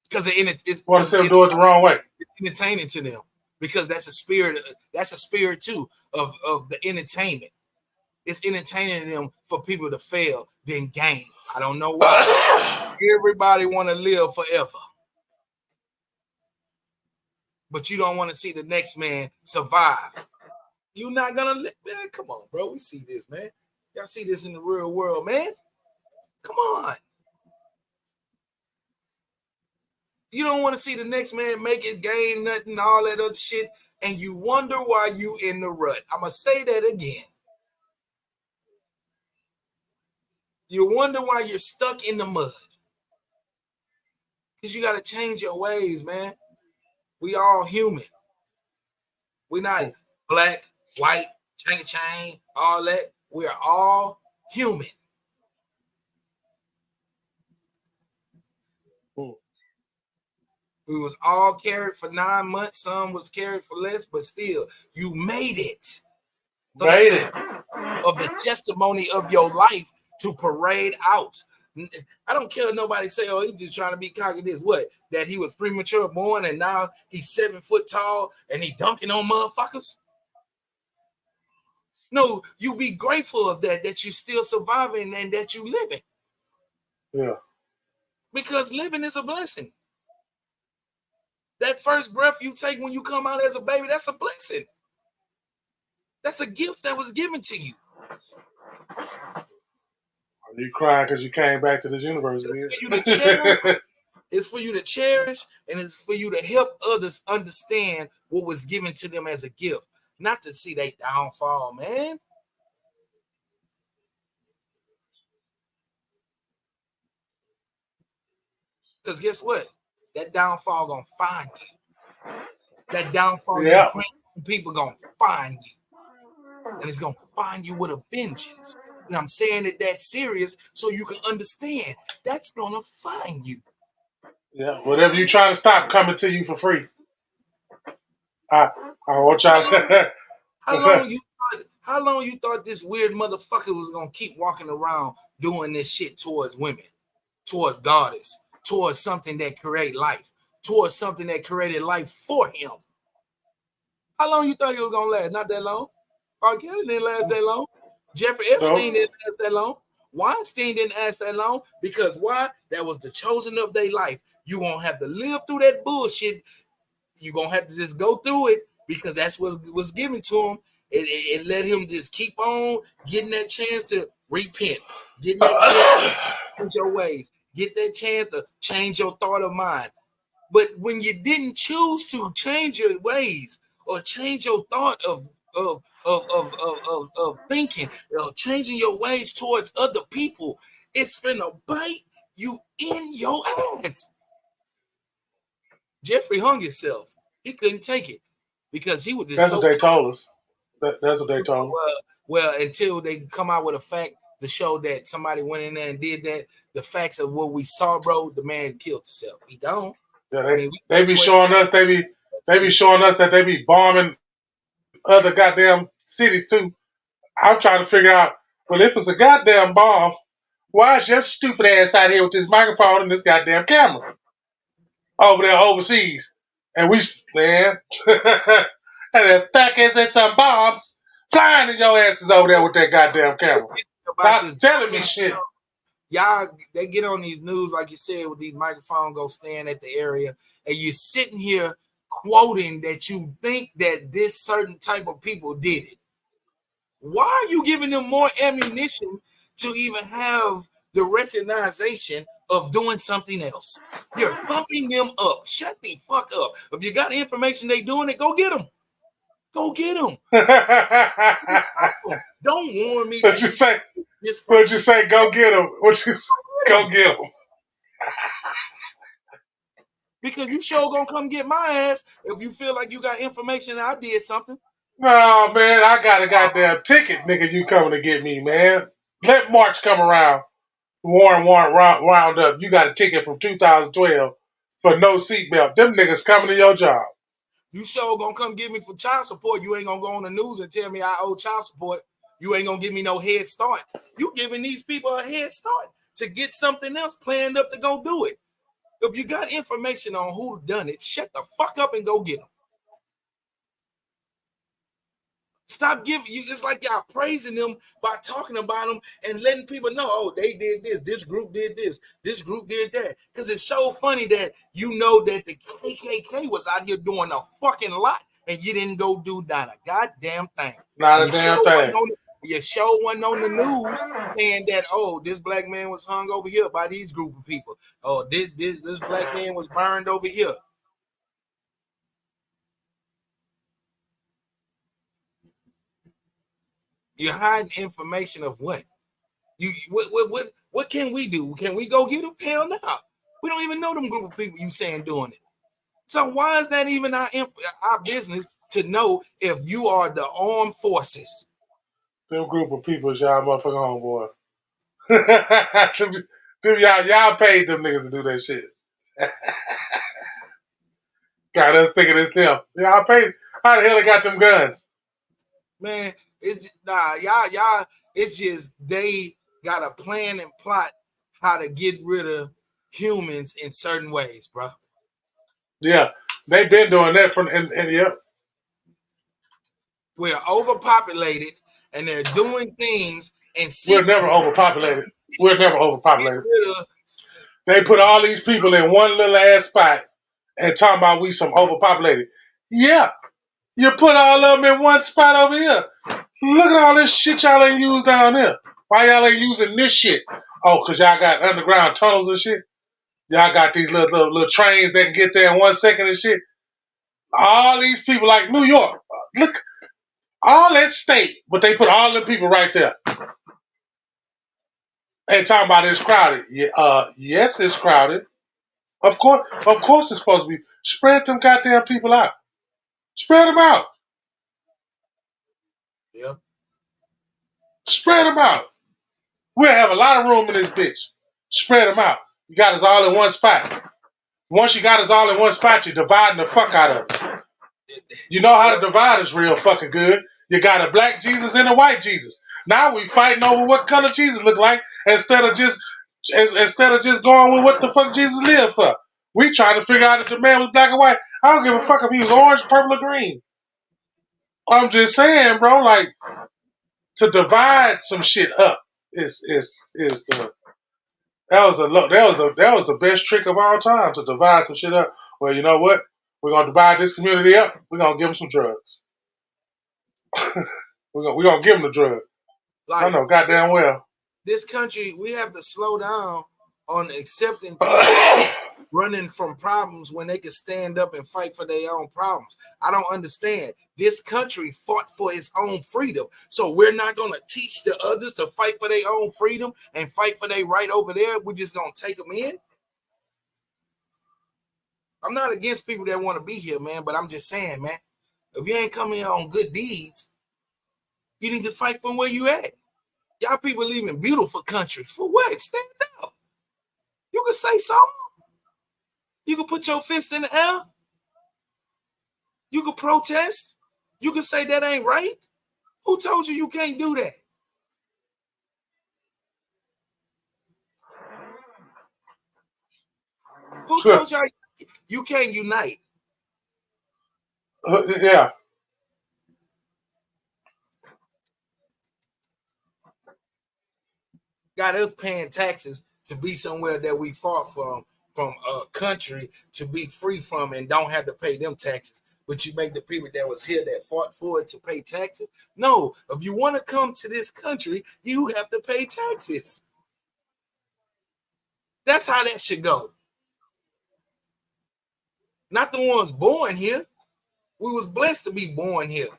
Because it's want to see them do it the wrong way. It's entertaining to them. Because that's a spirit too of the entertainment. It's entertaining them for people to fail, then gain. I don't know why. Everybody want to live forever. But you don't want to see the next man survive. You're not gonna live, man. Come on, bro. We see this, man. Y'all see this in the real world, man. Come on. You don't want to see the next man make it, gain nothing, all that other shit, and you wonder why you in the rut. I'm gonna say that again. You wonder why you're stuck in the mud. Because you got to change your ways, man. We all human. We're not black, white, chain, all that. We are all human. We was all carried for 9 months. Some was carried for less, but still, you made it. So made it. Of the testimony of your life to parade out I don't care if nobody say, oh, he's just trying to be cocky. This what? That he was premature born and now he's 7 foot tall and he dunking on motherfuckers? No, you be grateful of that you still surviving and that you living. Yeah. Because living is a blessing. That first breath you take when you come out as a baby, that's a blessing. That's a gift that was given to you. Are you crying because you came back to this universe? It's for you to cherish. It's for you to cherish, and it's for you to help others understand what was given to them as a gift, not to see their downfall, man. Because guess what? That downfall gonna find you. That downfall you bring people gonna find you. And it's gonna find you with a vengeance. And I'm saying it that serious so you can understand that's gonna find you. Yeah, whatever you trying to stop coming to you for free. I want y'all. How long you thought this weird motherfucker was gonna keep walking around doing this shit towards women, towards goddess, towards something that create life, towards something that created life for him? How long you thought he was gonna last? Not that long. R. Kelly didn't last that long. Jeffrey Epstein didn't last that long. Weinstein didn't last that long. Because why? That was the chosen of their life. You won't have to live through that bullshit. You're gonna have to just go through it because that's what was given to him. It let him just keep on getting that chance to repent, getting that chance to change your ways, get that chance to change your thought of mind. But when you didn't choose to change your ways or change your thought of thinking, changing your ways towards other people, it's finna bite you in your ass. Jeffrey hung himself. He couldn't take it because he was just. That's what they told us. That's what they told me. Well, until they come out with a fact to show that somebody went in there and did that, the facts of what we saw, bro, the man killed himself. He gone. Yeah, they be showing us. They be showing us that they be bombing other goddamn cities too. I'm trying to figure out. Well, if it's a goddamn bomb, why is your stupid ass out here with this microphone and this goddamn camera over there overseas? And we, man, and the fact is that some bombs flying in your asses over there with that goddamn camera. Not telling me shit. Y'all, they get on these news, like you said, with these microphones, go stand at the area, and you're sitting here quoting that you think that this certain type of people did it. Why are you giving them more ammunition to even have the recognition of doing something else? You're pumping them up. Shut the fuck up. If you got information they doing it, go get them. Go get them. Don't warn me. What you say? What you say? Go get them. What you say? Go get them. Because you sure gonna come get my ass if you feel like you got information and I did something. No, man, I got a goddamn ticket, nigga. You coming to get me, man? Let March come around. Warren round up. You got a ticket from 2012 for no seatbelt. Them niggas coming to your job. You sure gonna come get me for child support. You ain't gonna go on the news and tell me I owe child support. You ain't gonna give me no head start. You giving these people a head start to get something else planned up to go do it. If you got information on who done it, shut the fuck up and go get them. Stop giving you. It's like y'all praising them by talking about them and letting people know, oh, they did this. This group did this. This group did that. Because it's so funny that you know that the KKK was out here doing a fucking lot and you didn't go do not a goddamn thing. Not a damn thing. Your show wasn't on the news saying that, oh, this black man was hung over here by these group of people. Oh, this black man was burned over here. You're hiding information of what? What can we do? Can we go get them? Hell no. We don't even know them group of people you saying doing it. So why is that even our business to know if you are the armed forces? Them group of people is y'all motherfucking homeboy. them y'all paid them niggas to do that shit. Got us thinking it's them. Y'all paid. How the hell they got them guns? Man, it's y'all. It's just they got a plan and plot how to get rid of humans in certain ways, bro. Yeah, they've been doing that and yep. We're overpopulated, and they're doing things in We're never secret. overpopulated. We're never Get overpopulated. rid of. They put all these people in one little ass spot and talking about we some overpopulated. Yeah, you put all of them in one spot over here. Look at all this shit y'all ain't used down here. Why y'all ain't using this shit? Oh, because y'all got underground tunnels and shit. Y'all got these little trains that can get there in 1 second and shit. All these people like New York. Look, all that state, but they put all them people right there. And talking about it's crowded. Yeah, yes, it's crowded. Of course it's supposed to be. Spread them goddamn people out. Spread them out. Yep. Spread them out. We'll have a lot of room in this bitch. Spread them out. You got us all in one spot. Once you got us all in one spot, you're dividing the fuck out of it. You know how to divide is real fucking good. You got a black Jesus and a white Jesus. Now we fighting over what color Jesus look like instead of just going with what the fuck Jesus lived for. We trying to figure out if the man was black or white. I don't give a fuck if he was orange, purple, or green. I'm just saying, bro, like to divide some shit up is the that was the best trick of all time to divide some shit up. Well, you know what? We're gonna divide this community up. We're gonna give them some drugs. we're gonna give them the drug. I Like know, goddamn well. this country, we have to slow down on accepting people running from problems when they can stand up and fight for their own problems. I don't understand. This country fought for its own freedom. So we're not going to teach the others to fight for their own freedom and fight for their right over there. We're just going to take them in. I'm not against people that want to be here, man, but I'm just saying, man, if you ain't coming here on good deeds, you need to fight from where you at. Y'all people live in beautiful countries. For what? Stand up. You can say something. You can put your fist in the air. You can protest. You can say that ain't right. Who told you can't do that? Who told you can't unite? Yeah. Got us paying taxes to be somewhere that we fought from a country to be free from and don't have to pay them taxes. But you make the people that was here that fought for it to pay taxes? No, if you want to come to this country, you have to pay taxes. That's how that should go. Not the ones born here. We was blessed to be born here.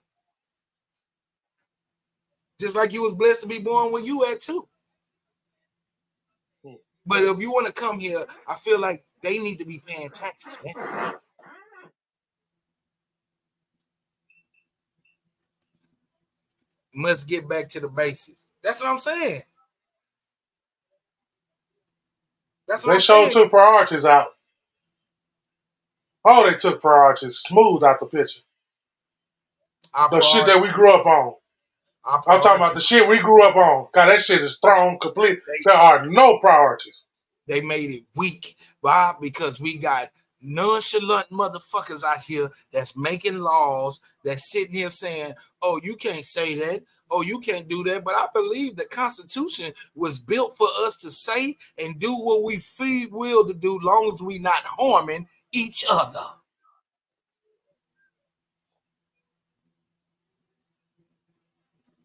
Just like you was blessed to be born where you at too. But if you want to come here, I feel like they need to be paying taxes, man. Must get back to the basics. That's what I'm saying. That's what They I'm showed saying. took priorities out. Oh, they took priorities smooth out the picture. The shit that we grew up on. I'm talking about the shit we grew up on. God, that shit is thrown complete. There are no priorities. They made it weak. Why? Because we got nonchalant motherfuckers out here that's making laws, that's sitting here saying, oh, you can't say that. Oh, you can't do that. But I believe the Constitution was built for us to say and do what we feel will to do, long as we not harming each other.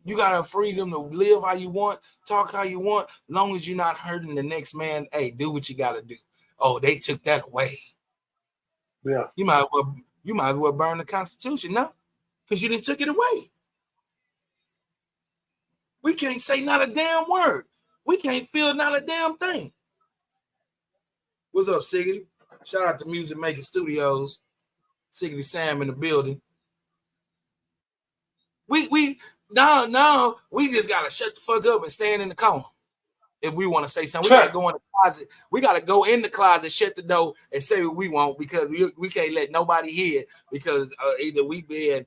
You got a freedom to live how you want, talk how you want, long as you're not hurting the next man. Hey, do what you got to do. Oh, they took that away. Yeah. You might as well burn the Constitution, no? Because you didn't took it away. We can't say not a damn word. We can't feel not a damn thing. What's up, Siggity? Shout out to Music Maker Studios. Siggity Sam in the building. We just gotta shut the fuck up and stand in the corner. If we want to say something, we gotta go in the closet. We gotta go in the closet, shut the door, and say what we want, because we can't let nobody hear, because either we being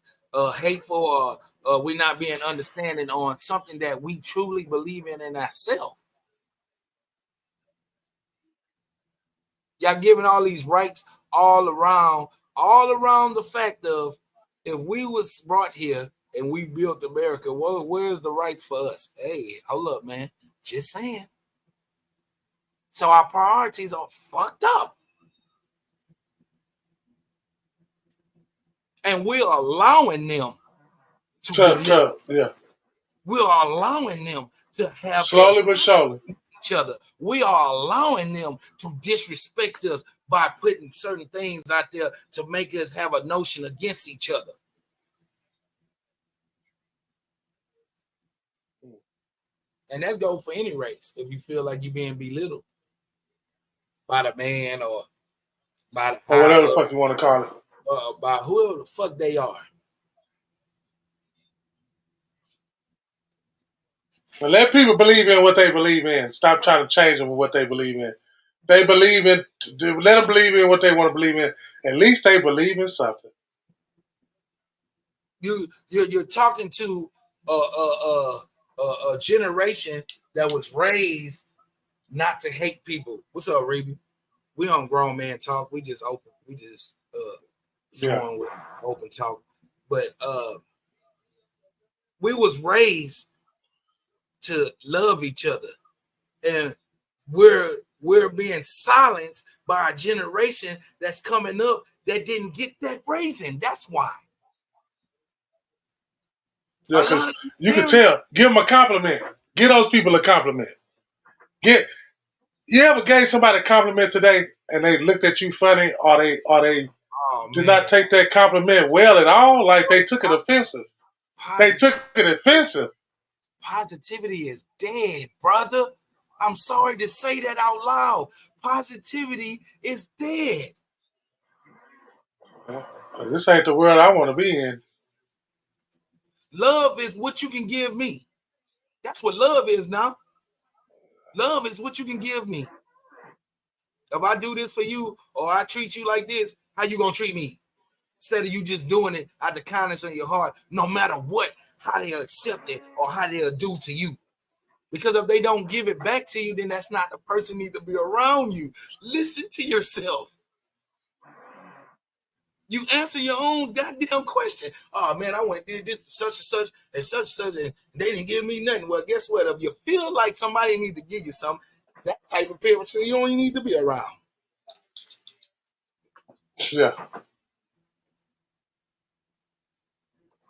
hateful or we not being understanding on something that we truly believe in ourselves. Y'all giving all these rights all around the fact of if we was brought here and we built America, where's the rights for us? Hey, hold up, man. Just saying. So our priorities are fucked up. And we're allowing them to yeah. We're allowing them to have slowly but surely each other. We are allowing them to disrespect us by putting certain things out there to make us have a notion against each other. And that goes for any race. If you feel like you're being belittled by the man or by the or whatever the fuck you want to call it, by whoever the fuck they are. But let people believe in what they believe in. Stop trying to change them with what they believe in. They believe in. Let them believe in what they want to believe in. At least they believe in something. You're talking to a generation that was raised not to hate people. What's up, Reby? We on Grown Man Talk. We just open. We just flowing with open talk. But we was raised to love each other, and we're being silenced by a generation that's coming up that didn't get that raising. That's why. Yeah, because you can tell. Give them a compliment. Give those people a compliment. You ever gave somebody a compliment today and they looked at you funny, or they did not take that compliment well at all? Like they took it offensive. They took it offensive. Positivity is dead, brother. I'm sorry to say that out loud. Positivity is dead. This ain't the world I want to be in. Love is what you can give me. That's what love is now. Love is what you can give me. If I do this for you or I treat you like this, how you gonna treat me? Instead of you just doing it out the kindness of your heart, no matter what, how they'll accept it or how they'll do to you. Because if they don't give it back to you, then that's not the person need to be around you. Listen to yourself. You answer your own goddamn question. Oh man, I went did this such and such, and they didn't give me nothing. Well, guess what? If you feel like somebody needs to give you something, that type of person you don't even need to be around. Yeah.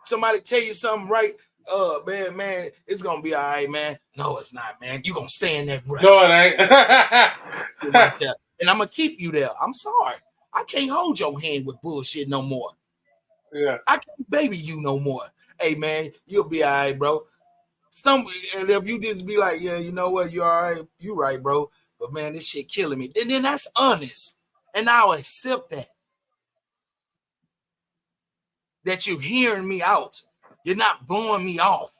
Somebody tell you something right, man, it's gonna be all right, man. No, it's not, man. You gonna stay in that rut. No, it ain't. Right there. And I'm gonna keep you there. I'm sorry. I can't hold your hand with bullshit no more. Yeah. I can't baby you no more. Hey man, you'll be all right, bro. And if you just be like, yeah, you know what, you all right, you right, bro. But man, this shit killing me. Then that's honest. And I'll accept that. That you're hearing me out. You're not blowing me off.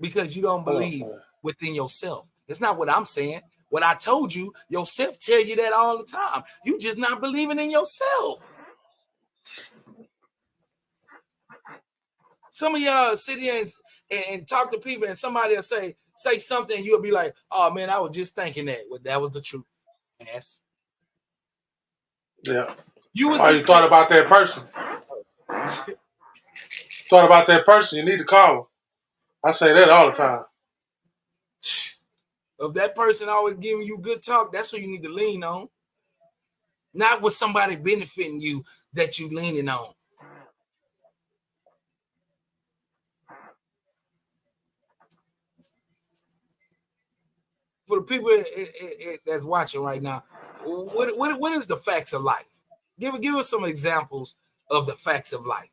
Because you don't believe within yourself. It's not what I'm saying. What I told you, yourself tell you that all the time. You just not believing in yourself. Some of y'all sit here and talk to people, and somebody will say something, and you'll be like, oh man, I was just thinking that. Well, that was the truth. Ass. Yeah. You thought about that person. Thought about that person, you need to call them. I say that all the time. If that person always giving you good talk, that's who you need to lean on. Not with somebody benefiting you that you leaning on. For the people that's watching right now, what is the facts of life? Give us some examples of the facts of life.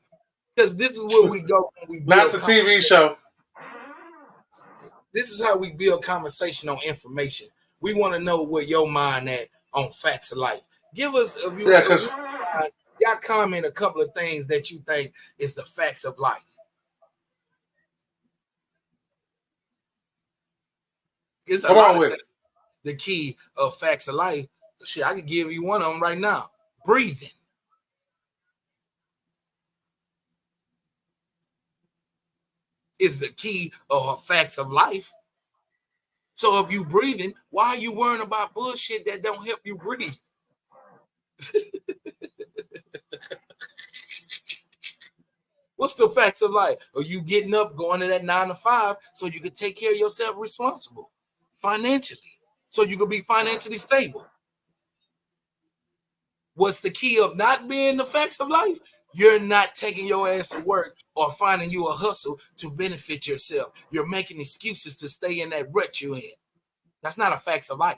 Because this is where we go when we build. Not the TV show. This is how we build conversation on information. We want to know where your mind at on facts of life. Give us y'all comment a couple of things that you think is the facts of life. It's a lot of the key of facts of life. Shit, I could give you one of them right now. Breathing. Is the key of facts of life. So if you breathing, why are you worrying about bullshit that don't help you breathe? What's the facts of life? Are you getting up, going to that 9 to 5 so you can take care of yourself responsible financially, so you can be financially stable? What's the key of not being the facts of life? You're not taking your ass to work or finding you a hustle to benefit yourself. You're making excuses to stay in that rut you're in. That's not a facts of life.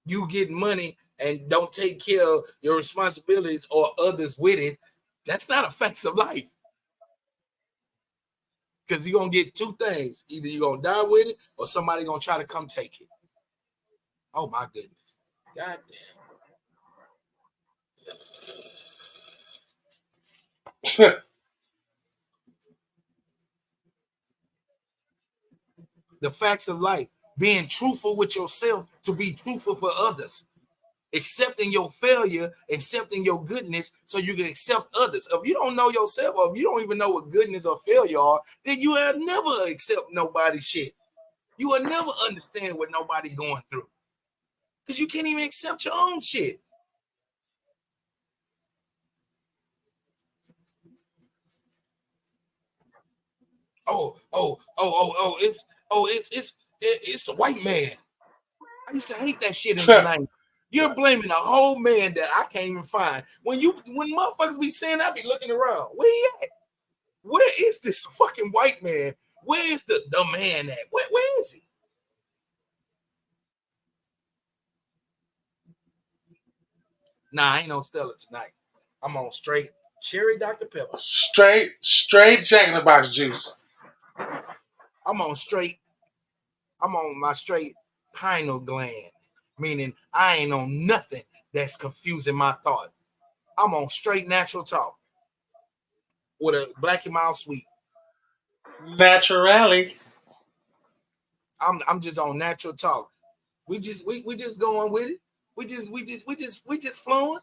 You get money and don't take care of your responsibilities or others with it. That's not a facts of life. Because you're going to get two things. Either you're going to die with it or somebody going to try to come take it. Oh, my goodness. God damn. The facts of life. Being truthful with yourself to be truthful for others. Accepting your failure, accepting your goodness so you can accept others. If you don't know yourself, or if you don't even know what goodness or failure are, then you will never accept nobody's shit. You will never understand what nobody going through. Because you can't even accept your own shit. It's the white man. I used to hate that shit in the 90s. You're blaming a whole man that I can't even find. When motherfuckers be saying, I be looking around. Where he at? Where is this fucking white man? Where is the man at? Where is he? Nah, I ain't on Stella tonight. I'm on straight cherry Dr. Pepper. Straight Jack in the Box juice. I'm on my straight pineal gland, meaning I ain't on nothing that's confusing my thought. I'm on straight natural talk with a black and mild sweet. Naturally. I'm just on natural talk. We just going with it. We just flowing.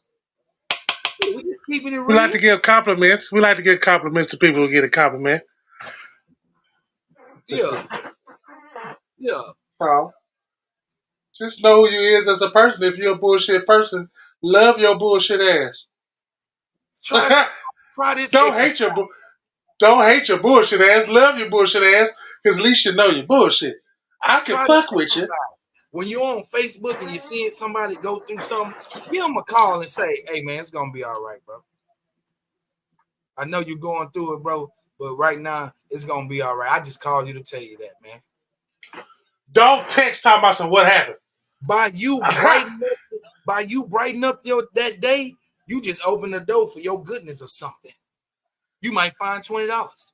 We just keeping it real. We like to give compliments. We like to give compliments to people who get a compliment. Yeah. So just know who you is as a person. If you're a bullshit person, love your bullshit ass. Try this. Don't hate your bullshit ass. Love your bullshit ass, because at least you know your bullshit. I can fuck with you. When you're on Facebook and you're seeing somebody go through something, give them a call and say, hey, man, it's going to be all right, bro. I know you're going through it, bro, but right now, it's going to be all right. I just called you to tell you that, man. Don't text talking about some what happened. By you brighten up that day, you just open the door for your goodness or something. You might find $20.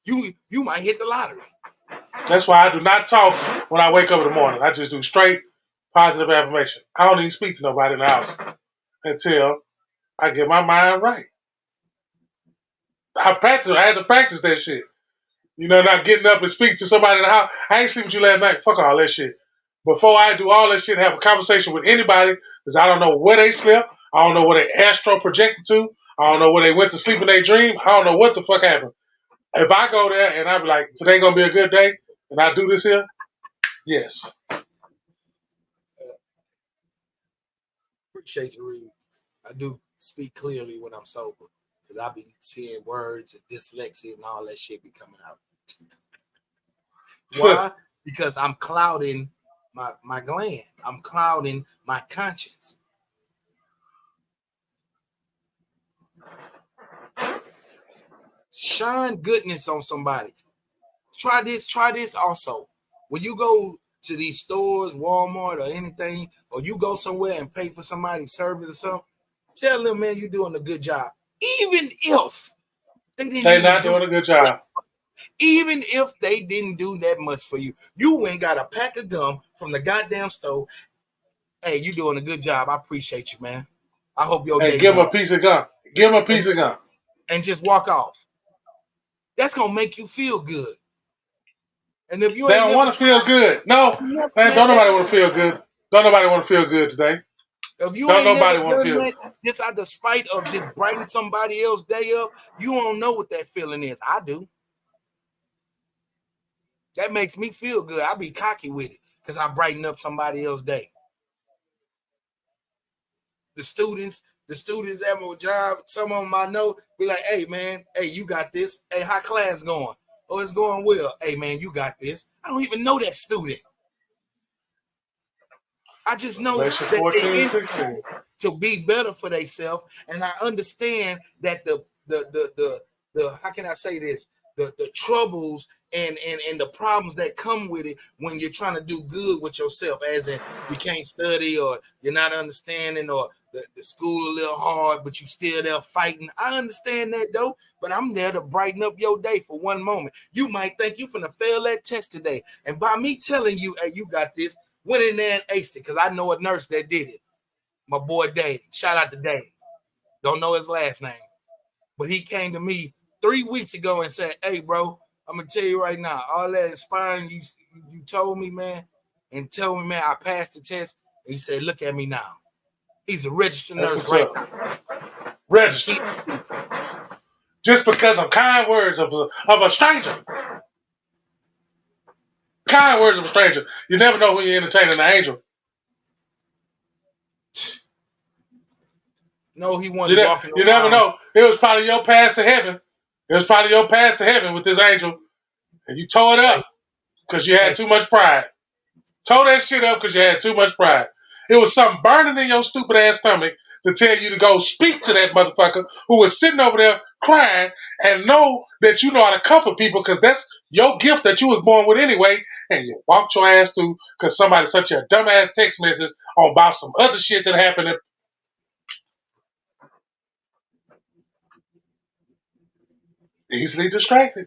You might hit the lottery. That's why I do not talk when I wake up in the morning. I just do straight positive affirmation. I don't even speak to nobody in the house until I get my mind right. I had to practice that shit. You know, not getting up and speaking to somebody in the house. I ain't sleep with you last night. Fuck all that shit. Before I do all that shit, have a conversation with anybody, because I don't know where they slept. I don't know where they astro projected to. I don't know where they went to sleep in their dream. I don't know what the fuck happened. If I go there and I be like, today gonna be a good day, and I do this here, yes. Appreciate you, Reed. I do speak clearly when I'm sober, because I be seeing words and dyslexia and all that shit be coming out. Why? Because I'm clouding my gland. I'm clouding my conscience. Shine goodness on somebody. Try this also. When you go to these stores, Walmart or anything, or you go somewhere and pay for somebody's service or something, tell them, man, you're doing a good job. Even if they not doing a good job. Even if they didn't do that much for you, you went got a pack of gum from the goddamn store. Hey, you doing a good job. I appreciate you, man. I hope your day. Give him a piece of gum. Give him a piece of gum. And just walk off. That's gonna make you feel good. And if you don't want to feel good, no, man, don't nobody want to feel good. Don't nobody want to feel good today. If you Don't ain't never nobody want to done feel. that, just out the spite of just brightening somebody else's day up, you don't know what that feeling is. I do. That makes me feel good. I be cocky with it because I brighten up somebody else's day. The students at my job, some of them I know, be like, hey man, hey, you got this. Hey, how class going? Oh, it's going well. Hey man, you got this. I don't even know that student. I just know Galatians that 14, they 16. to be better for themselves. And I understand that the how can I say this? The troubles and the problems that come with it when you're trying to do good with yourself, as in you can't study or you're not understanding or the school a little hard, but you still there fighting. I understand that though, but I'm there to brighten up your day for one moment. You might think you finna fail that test today. And by me telling you, hey, you got this, went in there and aced it, because I know a nurse that did it. My boy Dave. Shout out to Dave. Don't know his last name. But he came to me 3 weeks ago and said, hey, bro, I'm going to tell you right now, all that inspiring you told me, man, and told me, man, I passed the test. And he said, look at me now. He's a registered That's nurse what's right up. now. Register. Just because of kind words of a stranger. Kind words of a stranger. You never know when you're entertaining an angel. No, he wasn't walking You never around. know. It was probably your path to heaven. It was probably your path to heaven with this angel. And you tore it up because you had too much pride. Tore that shit up because you had too much pride. It was something burning in your stupid ass stomach to tell you to go speak to that motherfucker who was sitting over there crying and know that you know how to comfort people because that's your gift that you was born with anyway. And you walked your ass through because somebody sent you a dumbass text message on about some other shit that happened. Easily distracted.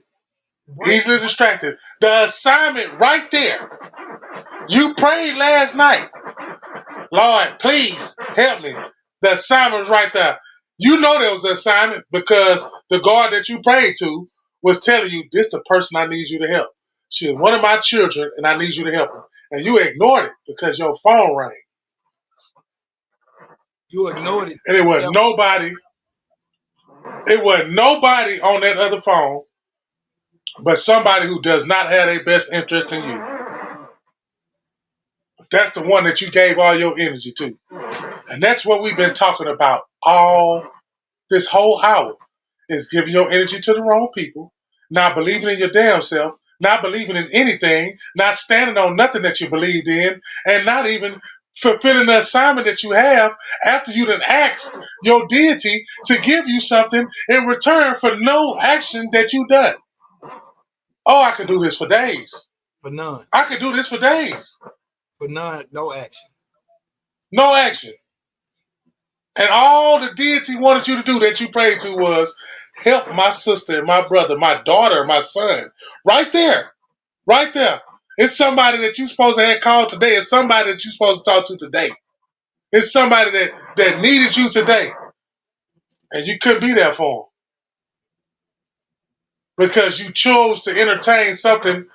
Easily distracted. The assignment right there. You prayed last night. Lord, please help me. The assignment was right there. You know there was an assignment because the God that you prayed to was telling you, this the person I need you to help. She's one of my children and I need you to help her. And you ignored it because your phone rang. You ignored it. And it was nobody on that other phone but somebody who does not have their best interest in you. That's the one that you gave all your energy to. And that's what we've been talking about all this whole hour, is giving your energy to the wrong people, not believing in your damn self, not believing in anything, not standing on nothing that you believed in, and not even fulfilling the assignment that you have after you done asked your deity to give you something in return for no action that you done. Oh, I could do this for days. For none. I could do this for days. For none, no action. No action. And all the deity wanted you to do that you prayed to was help my sister and my brother, my daughter, my son. Right there. Right there. It's somebody that you're supposed to have called today. It's somebody that you're supposed to talk to today. It's somebody that needed you today. And you couldn't be there for them. Because you chose to entertain something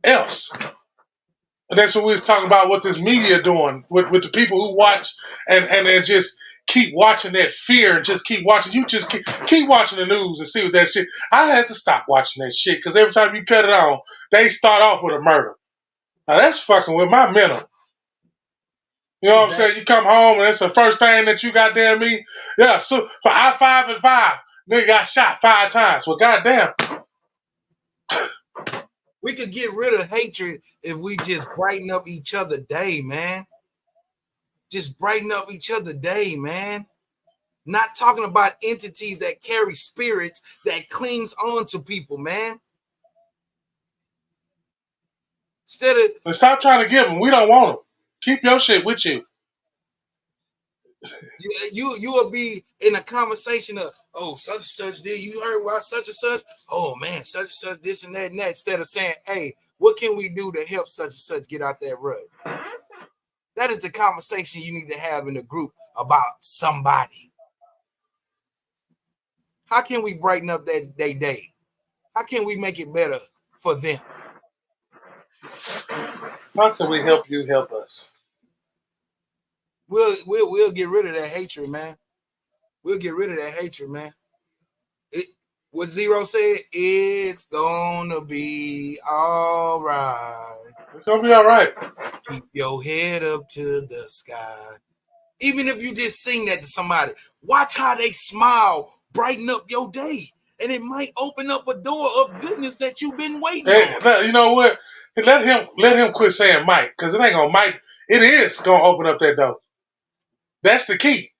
else. And that's what we was talking about, what this media doing with the people who watch and then just keep watching that fear and just keep watching. You just keep watching the news and see what that shit. I had to stop watching that shit because every time you cut it on, they start off with a murder. Now that's fucking with my mental. You know what I'm saying? You come home and it's the first thing that you goddamn me. Yeah, so for I-5 and 5, nigga got shot 5 times. Well, goddamn. We could get rid of hatred if we just brighten up each other day, man. Just brighten up each other day, man. Not talking about entities that carry spirits that clings on to people, man. Instead of and stop trying to give them. We don't want them. Keep your shit with you. You will be in a conversation of, oh, such and such did, you heard why such and such, oh man, such and such, this and that, instead of saying, hey, what can we do to help such and such get out that rut? That is the conversation you need to have in a group about somebody. How can we brighten up that day? How can we make it better for them? How can we help you help us? We'll get rid of that hatred, man. We'll get rid of that hatred, man. What Zero said, it's gonna be all right. It's gonna be all right. Keep your head up to the sky. Even if you just sing that to somebody, watch how they smile, brighten up your day, and it might open up a door of goodness that you've been waiting on. You know what? Let him quit saying might, because it ain't gonna might. It is gonna open up that door. That's the key.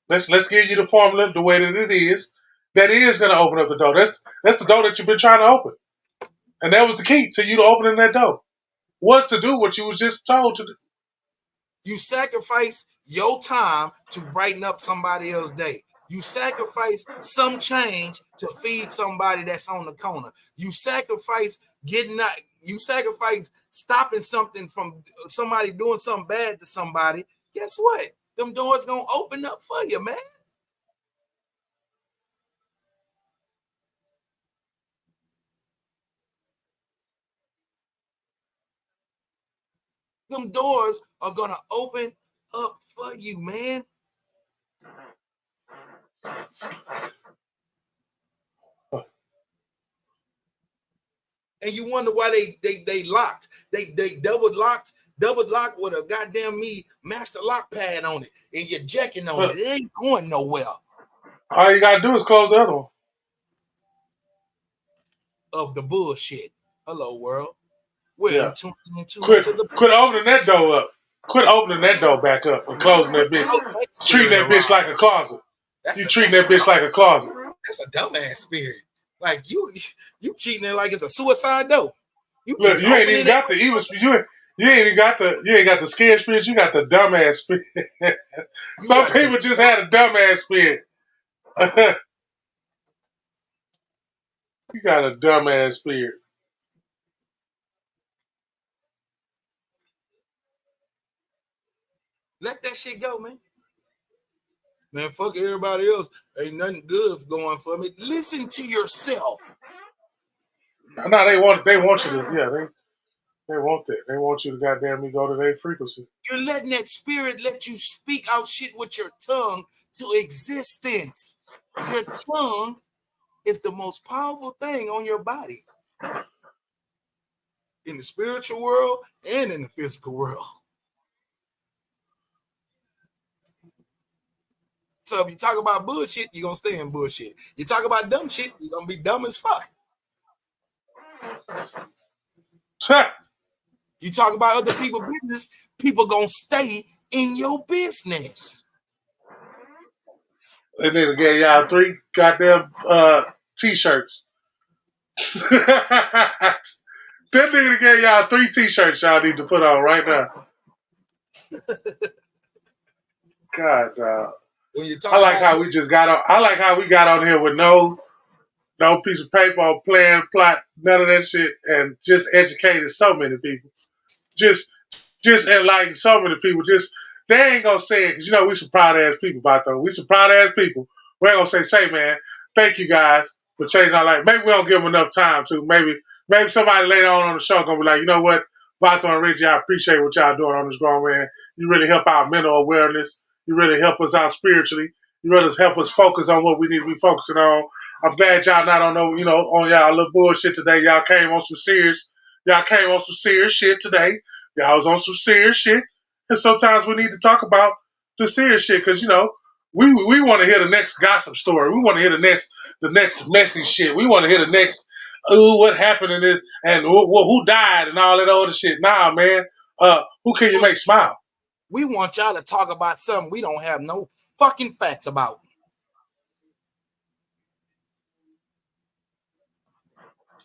Let's give you the formula the way that it is. That is gonna open up the door. That's the door that you've been trying to open, and that was the key to you to opening that door. Was to do what you was just told to do. You sacrifice your time to brighten up somebody else's day. You sacrifice some change to feed somebody that's on the corner. You sacrifice stopping something from somebody doing something bad to somebody. Guess what? Them doors gonna open up for you, man. Them doors are gonna open up for you, man. And you wonder why they locked. They double locked with a goddamn master lock pad on it, and you're jacking on it. It ain't going nowhere. All you gotta do is close the other one. Of the bullshit. Hello, world. We're into quit opening that door up. Quit opening that door back up and closing that bitch. Treating that bitch like a closet. You treating that bitch like a closet. That's a dumbass spirit. Like you treating it like it's a suicide door. Look, you ain't even got the evil spirit. You ain't got the scared spirit. You got the dumbass spirit. Some people just had a dumbass spirit. You got a dumbass spirit. Let that shit go, man. Man, fuck everybody else. Ain't nothing good going for me. Listen to yourself. No, they want you to, they want that. They want you to goddamn go to their frequency. You're letting that spirit let you speak out shit with your tongue to existence. Your tongue is the most powerful thing on your body. In the spiritual world and in the physical world. So if you talk about bullshit, you're going to stay in bullshit. You talk about dumb shit, you're going to be dumb as fuck. You talk about other people's business, people going to stay in your business. That nigga gave y'all 3 goddamn t-shirts. That nigga gave y'all 3 t-shirts y'all need to put on right now. God, dog. I like how we just got on. I like how we got on here with no piece of paper or plan, plot, none of that shit, and just educated so many people. Just enlightened so many people. Just they ain't gonna say it because we some proud ass people, Vato. We some proud ass people. We ain't gonna say, man, thank you guys for changing our life. Maybe we don't give them enough time to. Maybe somebody later on the show gonna be like, you know what, Vato and Richie, I appreciate what y'all doing on this Grown Man. You really help our mental awareness. You really help us out spiritually. You really help us focus on what we need to be focusing on. I'm glad y'all not on on y'all little bullshit today. Y'all came on some serious shit today. Y'all was on some serious shit. And sometimes we need to talk about the serious shit because, we want to hear the next gossip story. We want to hear the next messy shit. We want to hear the next, what happened in this and who died and all that other shit. Nah, man. Who can you make smile? We want y'all to talk about something we don't have no fucking facts about.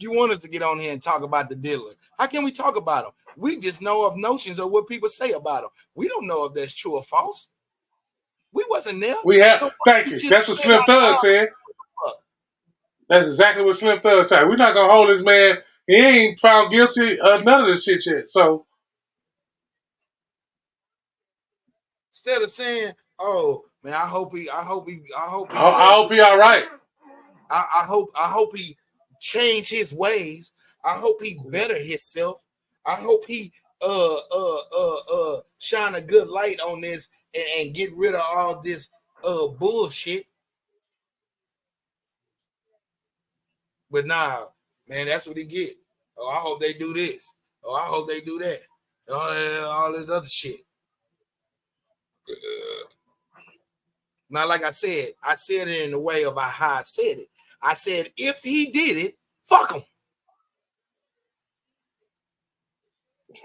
You want us to get on here and talk about the dealer. How can we talk about them? We just know of notions of what people say about them. We don't know if that's true or false. We wasn't there. We have. So thank you. That's what Slim Thug said. That's exactly what Slim Thug said. We're not going to hold this man. He ain't found guilty of none of this shit yet. So instead of saying, "Oh man, I hope he all right." I hope he change his ways. I hope he better himself. I hope he shine a good light on this and get rid of all this bullshit. But nah, man, that's what he get. Oh, I hope they do this. Oh, I hope they do that. All this other shit. Now, like I said it in the way of how I said it. I said if he did it, fuck him.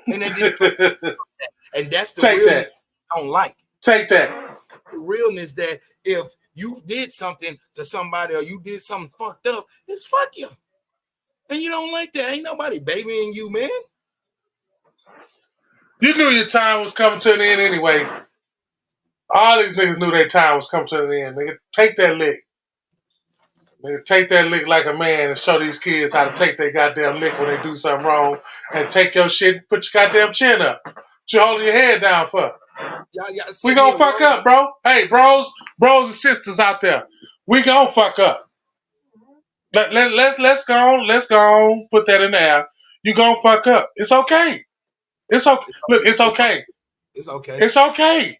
And then just and that's the Take realness that. I don't like. Take that. The realness that if you did something to somebody or you did something fucked up, it's fuck you. And you don't like that. Ain't nobody babying you, man. You knew your time was coming to an end anyway. All these niggas knew their time was coming to an end. Nigga, take that lick. Nigga, take that lick like a man and show these kids how to take their goddamn lick when they do something wrong. And take your shit and put your goddamn chin up. What you holding your head down for? Y'all We gonna fuck up, bro. Hey, bros and sisters out there. We gonna fuck up. Let's go on, put that in the air. You gonna fuck up. It's okay. It's okay. Look, it's okay. It's okay. It's okay.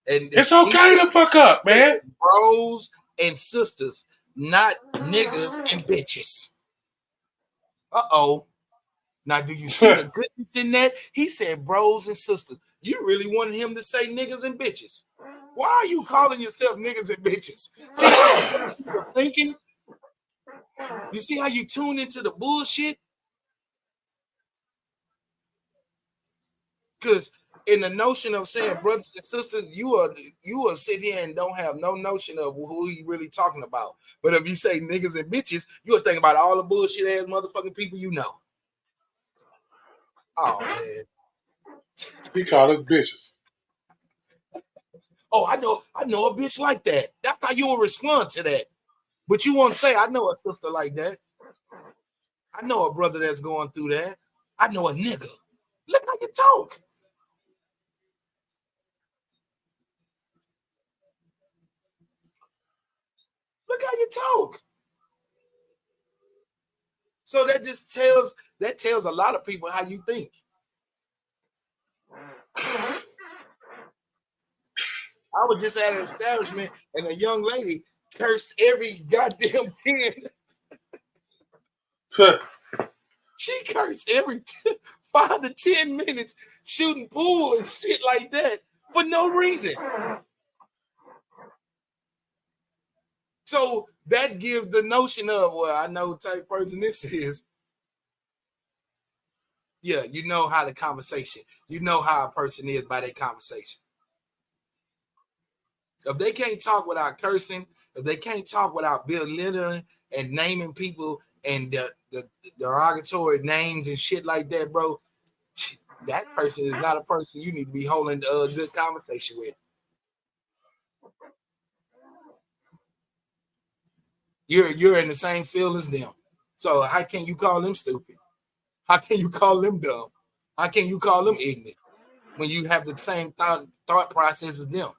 And it's okay to fuck up, man. Bros and sisters, not niggas and bitches. Uh-oh. Now, do you see the goodness in that? He said bros and sisters. You really wanted him to say niggas and bitches. Why are you calling yourself niggas and bitches? See how you're thinking? You see how you tune into the bullshit? Because in the notion of saying brothers and sisters, you will sit here and don't have no notion of who he really talking about. But if you say niggas and bitches, you'll think about all the bullshit ass motherfucking people you know. Oh man. He called us bitches. Oh, I know a bitch like that. That's how you will respond to that. But you won't say, I know a sister like that. I know a brother that's going through that. I know a nigga. Look how you talk. Look how you talk. So that just tells a lot of people how you think. I was just at an establishment and a young lady cursed every goddamn 10. She cursed every 5 to 10 minutes shooting pool and shit like that for no reason. So that gives the notion of, well, I know what type of person this is. Yeah, you know how the conversation, you know how a person is by their conversation. If they can't talk without cursing, if they can't talk without belittling and naming people and the derogatory names and shit like that, bro, that person is not a person you need to be holding a good conversation with. You're in the same field as them. So how can you call them stupid? How can you call them dumb? How can you call them ignorant when you have the same thought process as them?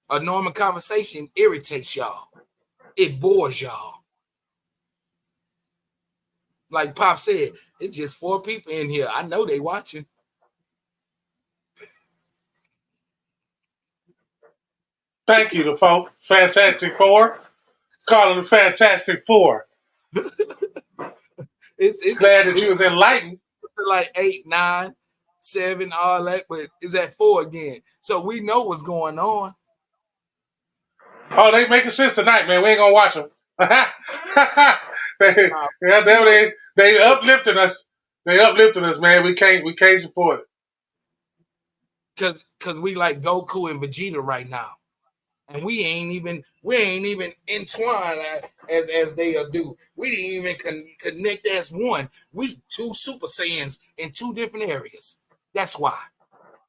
A normal conversation irritates y'all. It bores y'all. Like Pop said, it's just 4 people in here. I know they watching. Thank you, the folk. Fantastic Four. Call it the Fantastic Four. It's glad that you was enlightened. Like 8, 9, 7, all that, but it's at 4 again. So we know what's going on. Oh, they making sense tonight, man. We ain't gonna watch them. they uplifting us. They uplifting us, man. We can't support it. Cause we like Goku and Vegeta right now. And we ain't even entwined as they do. We didn't even connect as one. We 2 Super Saiyans in 2 different areas. That's why.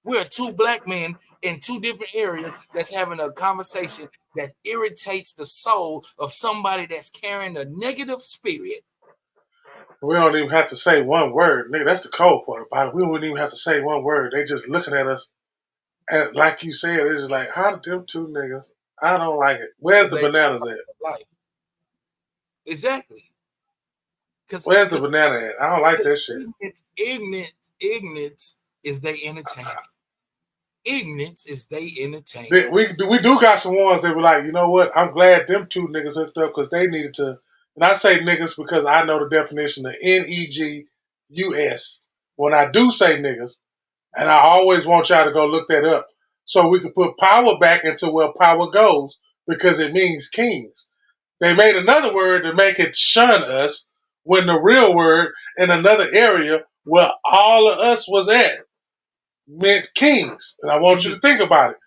We're 2 black men in 2 different areas that's having a conversation that irritates the soul of somebody that's carrying a negative spirit. We don't even have to say one word. Nigga, that's the cold part about it. We wouldn't even have to say one word. They just looking at us. And like you said, it's like, how them 2 niggas? I don't like it. Where's the bananas at? Life. Exactly. Where's the Because banana at? I don't like that shit. ignorance is they entertainment. Ignorance is they entertainment. We do got some ones that were like, you know what? I'm glad them two niggas hooked up because they needed to. And I say niggas because I know the definition of NEGUS. When I do say niggas, and I always want y'all to go look that up so we can put power back into where power goes because it means kings. They made another word to make it shun us when the real word in another area where all of us was at meant kings. And I want you to think about it.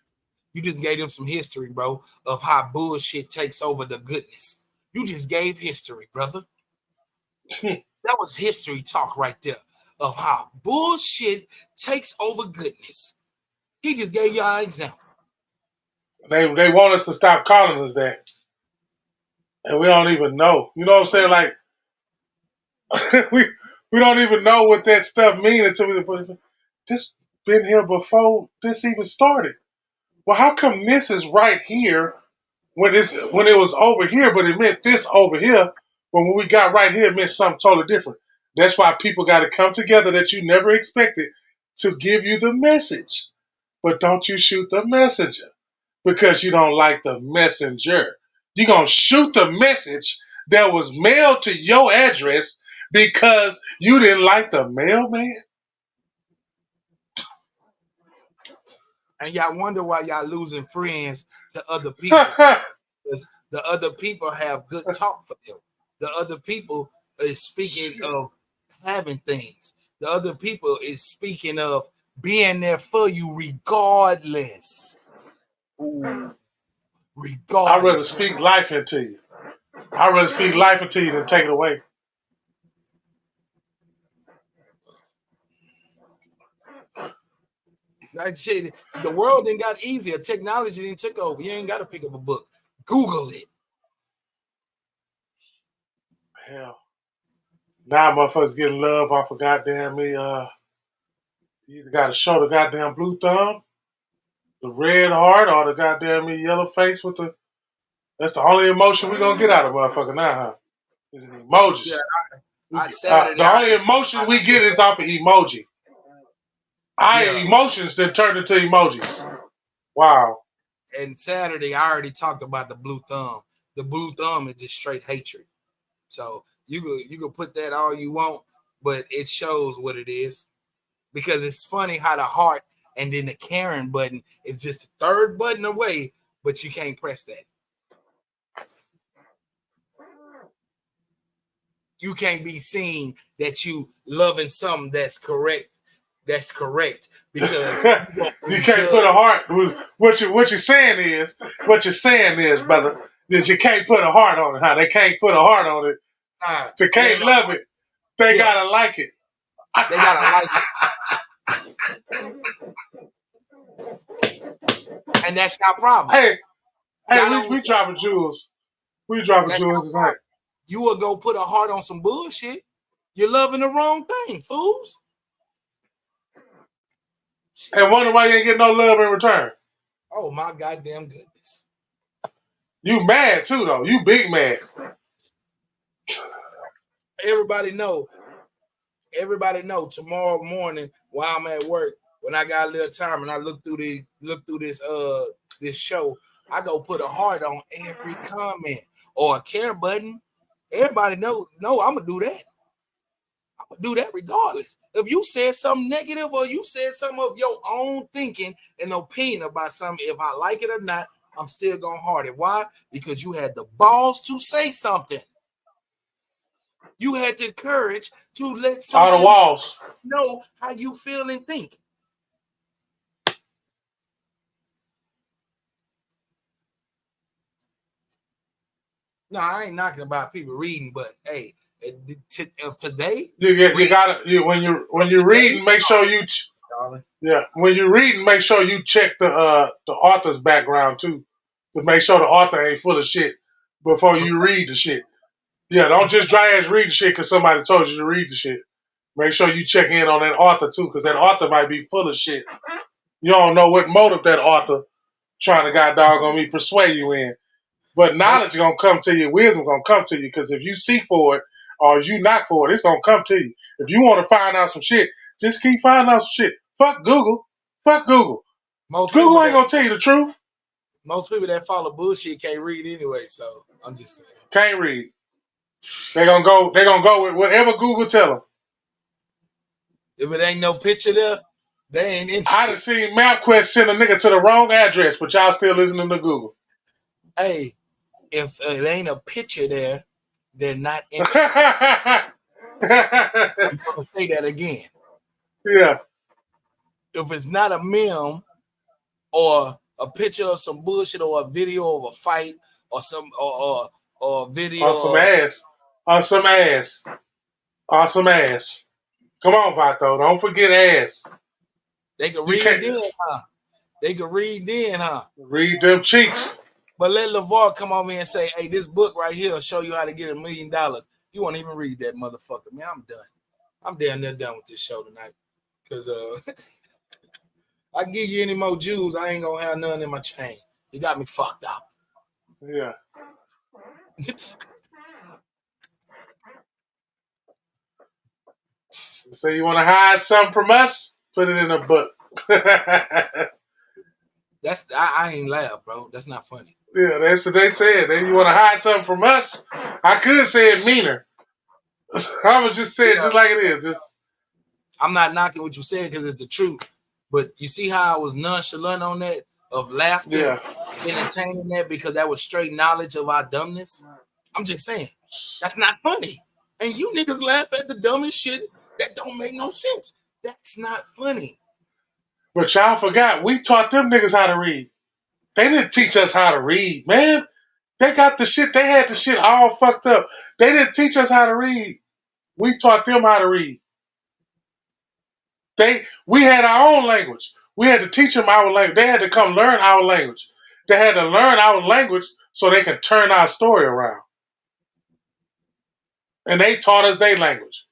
You just gave them some history, bro, of how bullshit takes over the goodness. You just gave history, brother. That was history talk right there of how bullshit takes over goodness. He just gave y'all an example. They want us to stop calling us that. And we don't even know. You know what I'm saying? Like, we don't even know what that stuff means until we put it. This been here before this even started. Well, how come this is right here when it was over here, but it meant this over here? But when we got right here, it meant something totally different. That's why people got to come together that you never expected to give you the message. But don't you shoot the messenger because you don't like the messenger. You're going to shoot the message that was mailed to your address because you didn't like the mailman? And y'all wonder why y'all losing friends to other people. Because the other people have good talk for them. The other people is speaking of having things. The other people is speaking of being there for you regardless. Ooh, regardless. I'd rather speak life into you. I'd rather speak life into you than take it away. That shit, the world didn't got easier. Technology didn't took over. You ain't got to pick up a book. Google it. Hell. Now motherfuckers getting love off of goddamn me. You either got to show the goddamn blue thumb, the red heart, or the goddamn me yellow face with the. That's the only emotion we gonna get out of motherfucker now, huh? Is an emojis. Yeah, the only emotion we get is off of emoji. Emotions that turn into emojis. Wow. And Saturday, I already talked about the blue thumb. The blue thumb is just straight hatred. So you could put that all you want, but it shows what it is. Because it's funny how the heart and then the Karen button is just the third button away, but you can't press that. You can't be seen that you loving something that's correct. That's correct because you can't put a heart. What you're saying is, brother, is you can't put a heart on it. Huh? They can't put a heart on it. They can't love it. They gotta like it. They gotta like it, and that's our problem. Hey, we dropping jewels. We dropping jewels tonight. You will go put a heart on some bullshit. You're loving the wrong thing, fools. And wonder why you ain't getting no love in return. Oh my goddamn goodness. You mad too though. You big mad. Everybody know tomorrow morning while I'm at work, when I got a little time and I look through this show, I go put a heart on every comment or a care button. Everybody know I'm gonna do that. I'm gonna do that regardless. If you said something negative or you said some of your own thinking and opinion about something, if I like it or not, I'm still gonna heart it. Why? Because you had the balls to say something. You had the courage to let all the walls know how you feel and think. No, I ain't knocking about people reading, but hey, today when you're reading, make sure you when you're reading, make sure you check the author's background too, to make sure the author ain't full of shit before you read the shit. Yeah, don't just dry ass read the shit because somebody told you to read the shit. Make sure you check in on that author too, because that author might be full of shit. You don't know what motive that author trying to goddamn on me persuade you in. But knowledge gonna come to you, wisdom gonna come to you, because if you seek for it, or you knock for it, it's gonna come to you. If you want to find out some shit, just keep finding out some shit. Fuck Google. Fuck Google. Google ain't gonna tell you the truth. Most people that follow bullshit can't read anyway, so I'm just saying. Can't read. They're gonna go with whatever Google tell them. If it ain't no picture there, they ain't interested. I done seen MapQuest send a nigga to the wrong address, but y'all still listening to Google. Hey, if it ain't a picture there, they're not interested. I'm gonna say that again. Yeah. If it's not a meme or a picture of some bullshit or a video of a fight or some or a video or some ass. Or some ass. Or some ass. Come on, Vato. Don't forget ass. They can read then, huh? They can read then, huh? Read them cheeks. But let LeVar come on me and say, hey, this book right here will show you how to get $1 million. You won't even read that motherfucker. Man, I'm done. I'm damn near done with this show tonight. Because I give you any more Jews, I ain't going to have none in my chain. You got me fucked up. Yeah. So you want to hide something from us? Put it in a book. That's I ain't laugh, bro. That's not funny. Yeah, that's what they said. You want to hide something from us? I could say it meaner. I would just say it just like it is. Just I'm not knocking what you said because it's the truth. But you see how I was nonchalant on that of laughter, entertaining that because that was straight knowledge of our dumbness. I'm just saying that's not funny. And you niggas laugh at the dumbest shit that don't make no sense. That's not funny. But y'all forgot, we taught them niggas how to read. They didn't teach us how to read, man. They got the shit, they had the shit all fucked up. They didn't teach us how to read. We taught them how to read. We had our own language. We had to teach them our language. They had to come learn our language. They had to learn our language so they could turn our story around. And they taught us their language.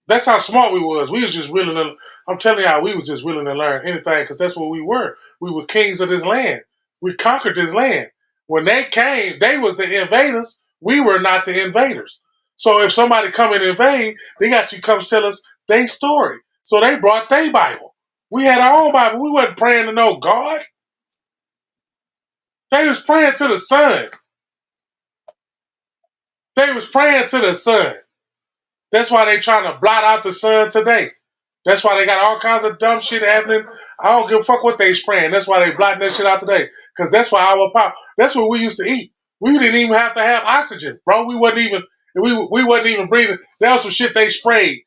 That's how smart we was. We was just willing to, I'm telling y'all, we was just willing to learn anything because that's what we were. We were kings of this land. We conquered this land. When they came, they was the invaders. We were not the invaders. So if somebody come and invade, they got you come tell us their story. So they brought their Bible. We had our own Bible. We wasn't praying to no God. They was praying to the sun. They was praying to the sun. That's why they trying to blot out the sun today. That's why they got all kinds of dumb shit happening. I don't give a fuck what they spraying. That's why they blotting that shit out today. Because that's why our power. That's what we used to eat. We didn't even have to have oxygen, bro. We wasn't even breathing. That was some shit they sprayed.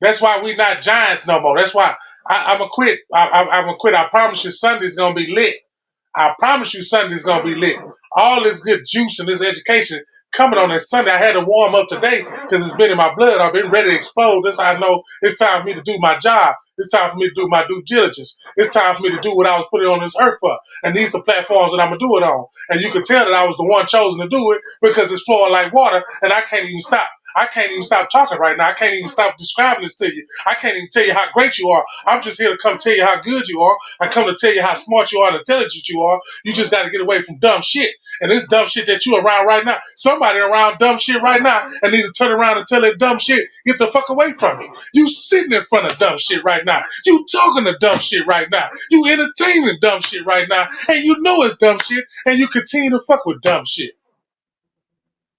That's why we not giants no more. That's why I'm gonna quit. I'm gonna quit. I promise you, Sunday's gonna be lit. I promise you, Sunday's gonna be lit. All this good juice and this education coming on that Sunday. I had to warm up today because it's been in my blood. I've been ready to explode. That's how I know it's time for me to do my job. It's time for me to do my due diligence. It's time for me to do what I was put on this earth for. And these are platforms that I'm going to do it on. And you can tell that I was the one chosen to do it because it's flowing like water and I can't even stop. I can't even stop talking right now. I can't even stop describing this to you. I can't even tell you how great you are. I'm just here to come tell you how good you are. I come to tell you how smart you are and intelligent you are. You just got to get away from dumb shit. And this dumb shit that you around right now, somebody around dumb shit right now and needs to turn around and tell that dumb shit, get the fuck away from me. You sitting in front of dumb shit right now. You talking to dumb shit right now. You entertaining dumb shit right now. And you know it's dumb shit and you continue to fuck with dumb shit.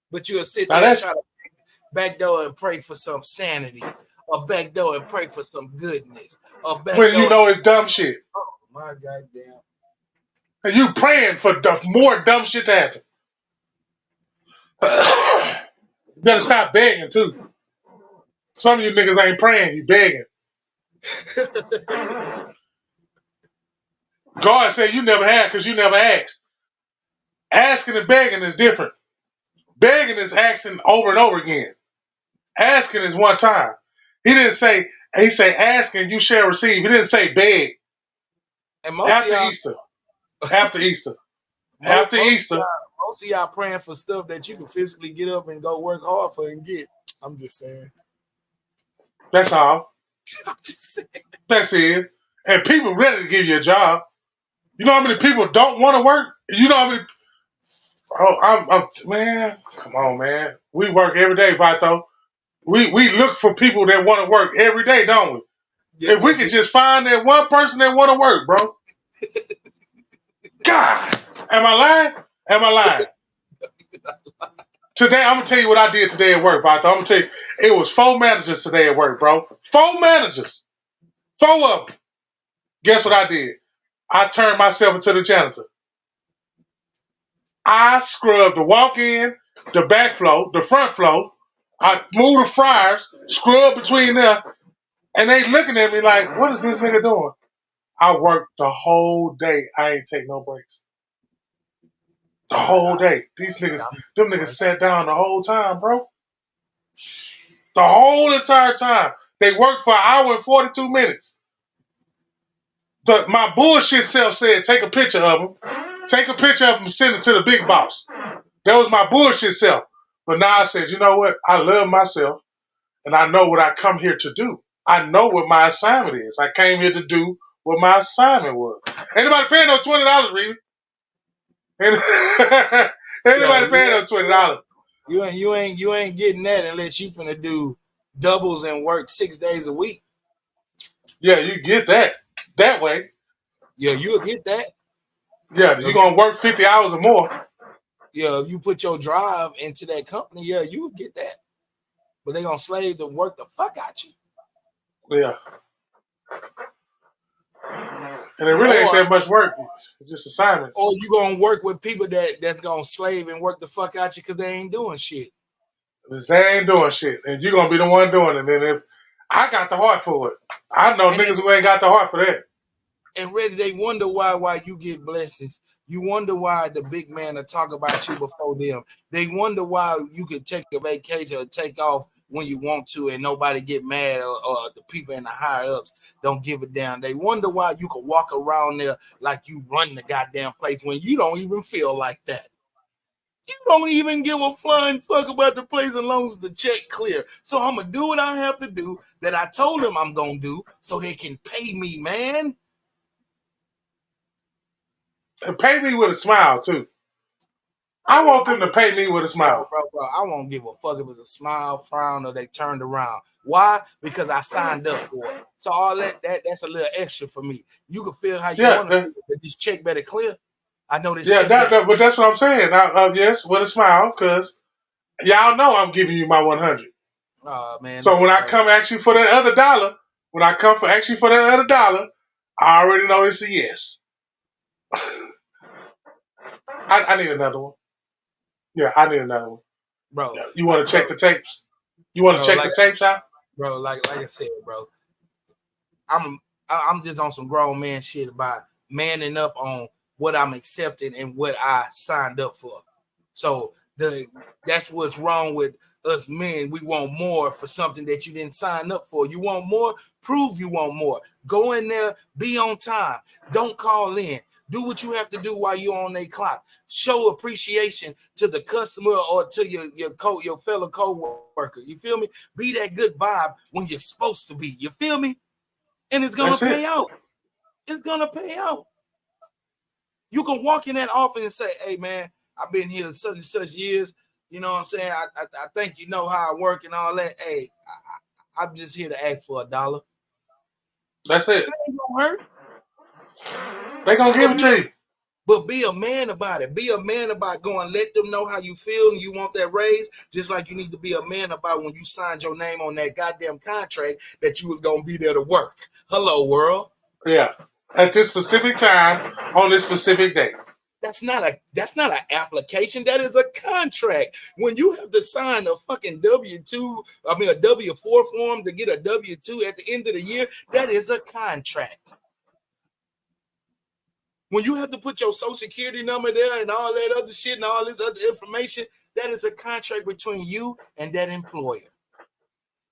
But you'll sit there and try to backdoor and pray for some sanity, or backdoor and pray for some goodness, or backdoor. When you know it's dumb shit. Oh my goddamn! And you praying for more dumb shit to happen. You better stop begging too. Some of you niggas ain't praying, you begging. God said you never had because you never asked. Asking and begging is different. Begging is asking over and over again. Asking is one time. He said asking you shall receive. He didn't say beg. And after Easter. After Easter. After Easter. Most of y'all praying for stuff that you can physically get up and go work hard for and get. I'm just saying. That's all. I'm just saying. That's it. And people ready to give you a job. You know how many people don't want to work? You know how many... Oh, man. Come on, man. We work every day, Vato. We look for people that want to work every day, don't we? Yeah, If we could just find that one person that want to work, bro. God, am I lying? Am I lying? Today, I'm gonna tell you what I did today at work, Vato. I'm gonna tell you, it was 4 managers today at work, bro. 4 managers, 4 of them. Guess what I did? I turned myself into the janitor. I scrubbed the walk-in, the back floor, the front floor. I moved the fryers, scrubbed between them, and they looking at me like, what is this nigga doing? I worked the whole day. I ain't take no breaks. The whole day. Them niggas sat down the whole time, bro. The whole entire time. They worked for an hour and 42 minutes. My bullshit self said, take a picture of them. Take a picture of them and send it to the big boss. That was my bullshit self. But now I said, you know what? I love myself, and I know what I come here to do. I know what my assignment is. I came here to do what my assignment was. Anybody paying no $20, Reed? Anybody paying no $20? You ain't getting that unless you finna do doubles and work 6 days a week. Yeah, you get that way. Yeah, you'll get that. Yeah, you're gonna work 50 hours or more. Yeah, if you put your drive into that company, yeah, you will get that. But they gonna slave to work the fuck out you. Yeah. And it really ain't that much work. It's just assignments. Or you gonna work with people that's gonna slave and work the fuck out you because they ain't doing shit. They ain't doing shit. And you're gonna be the one doing it. And then if I got the heart for it. I know niggas who ain't got the heart for that. And really, they wonder why you get blessings. You wonder why the big man will talk about you before them. They wonder why you can take a vacation or take off when you want to and nobody get mad or the people in the higher ups don't give a damn. They wonder why you can walk around there like you run the goddamn place when you don't even feel like that. You don't even give a flying fuck about the place as long as the check clear. So I'm going to do what I have to do that I told them I'm going to do so they can pay me, man. And pay me with a smile, too. I want them to pay me with a smile. Bro, I won't give a fuck if it's a smile, frown, or they turned around. Why? Because I signed up for it. So all that's a little extra for me. You can feel how you want to feel, but this check better clear. I know this check but that's what I'm saying. Yes, with a smile, because y'all know I'm giving you my 100. Man. So when I come ask you for that other dollar, I already know it's a yes. I need another one. Yeah, I need another one. Bro. You want to check the tapes? You want to check the tapes out? Bro, like I said, bro, I'm just on some grown man shit about manning up on what I'm accepting and what I signed up for. So that's what's wrong with us men. We want more for something that you didn't sign up for. You want more? Prove you want more. Go in there, be on time. Don't call in. Do what you have to do while you're on their clock. Show appreciation to the customer or to your fellow co-worker. You feel me? Be that good vibe when you're supposed to be. You feel me? And it's going to pay out. It's going to pay out. You can walk in that office and say, hey, man, I've been here such and such years. You know what I'm saying? I think you know how I work and all that. Hey, I'm just here to ask for $1. That's it. That ain't going to hurt. They gonna give it to you. But be a man about it. Be a man about going, let them know how you feel and you want that raise, just like you need to be a man about when you signed your name on that goddamn contract that you was gonna be there to work. Hello, world. Yeah. At this specific time, on this specific day. That's not an application. That is a contract. When you have to sign a fucking W-2, a W-4 form to get a W-2 at the end of the year, that is a contract. When you have to put your social security number there and all that other shit and all this other information, that is a contract between you and that employer.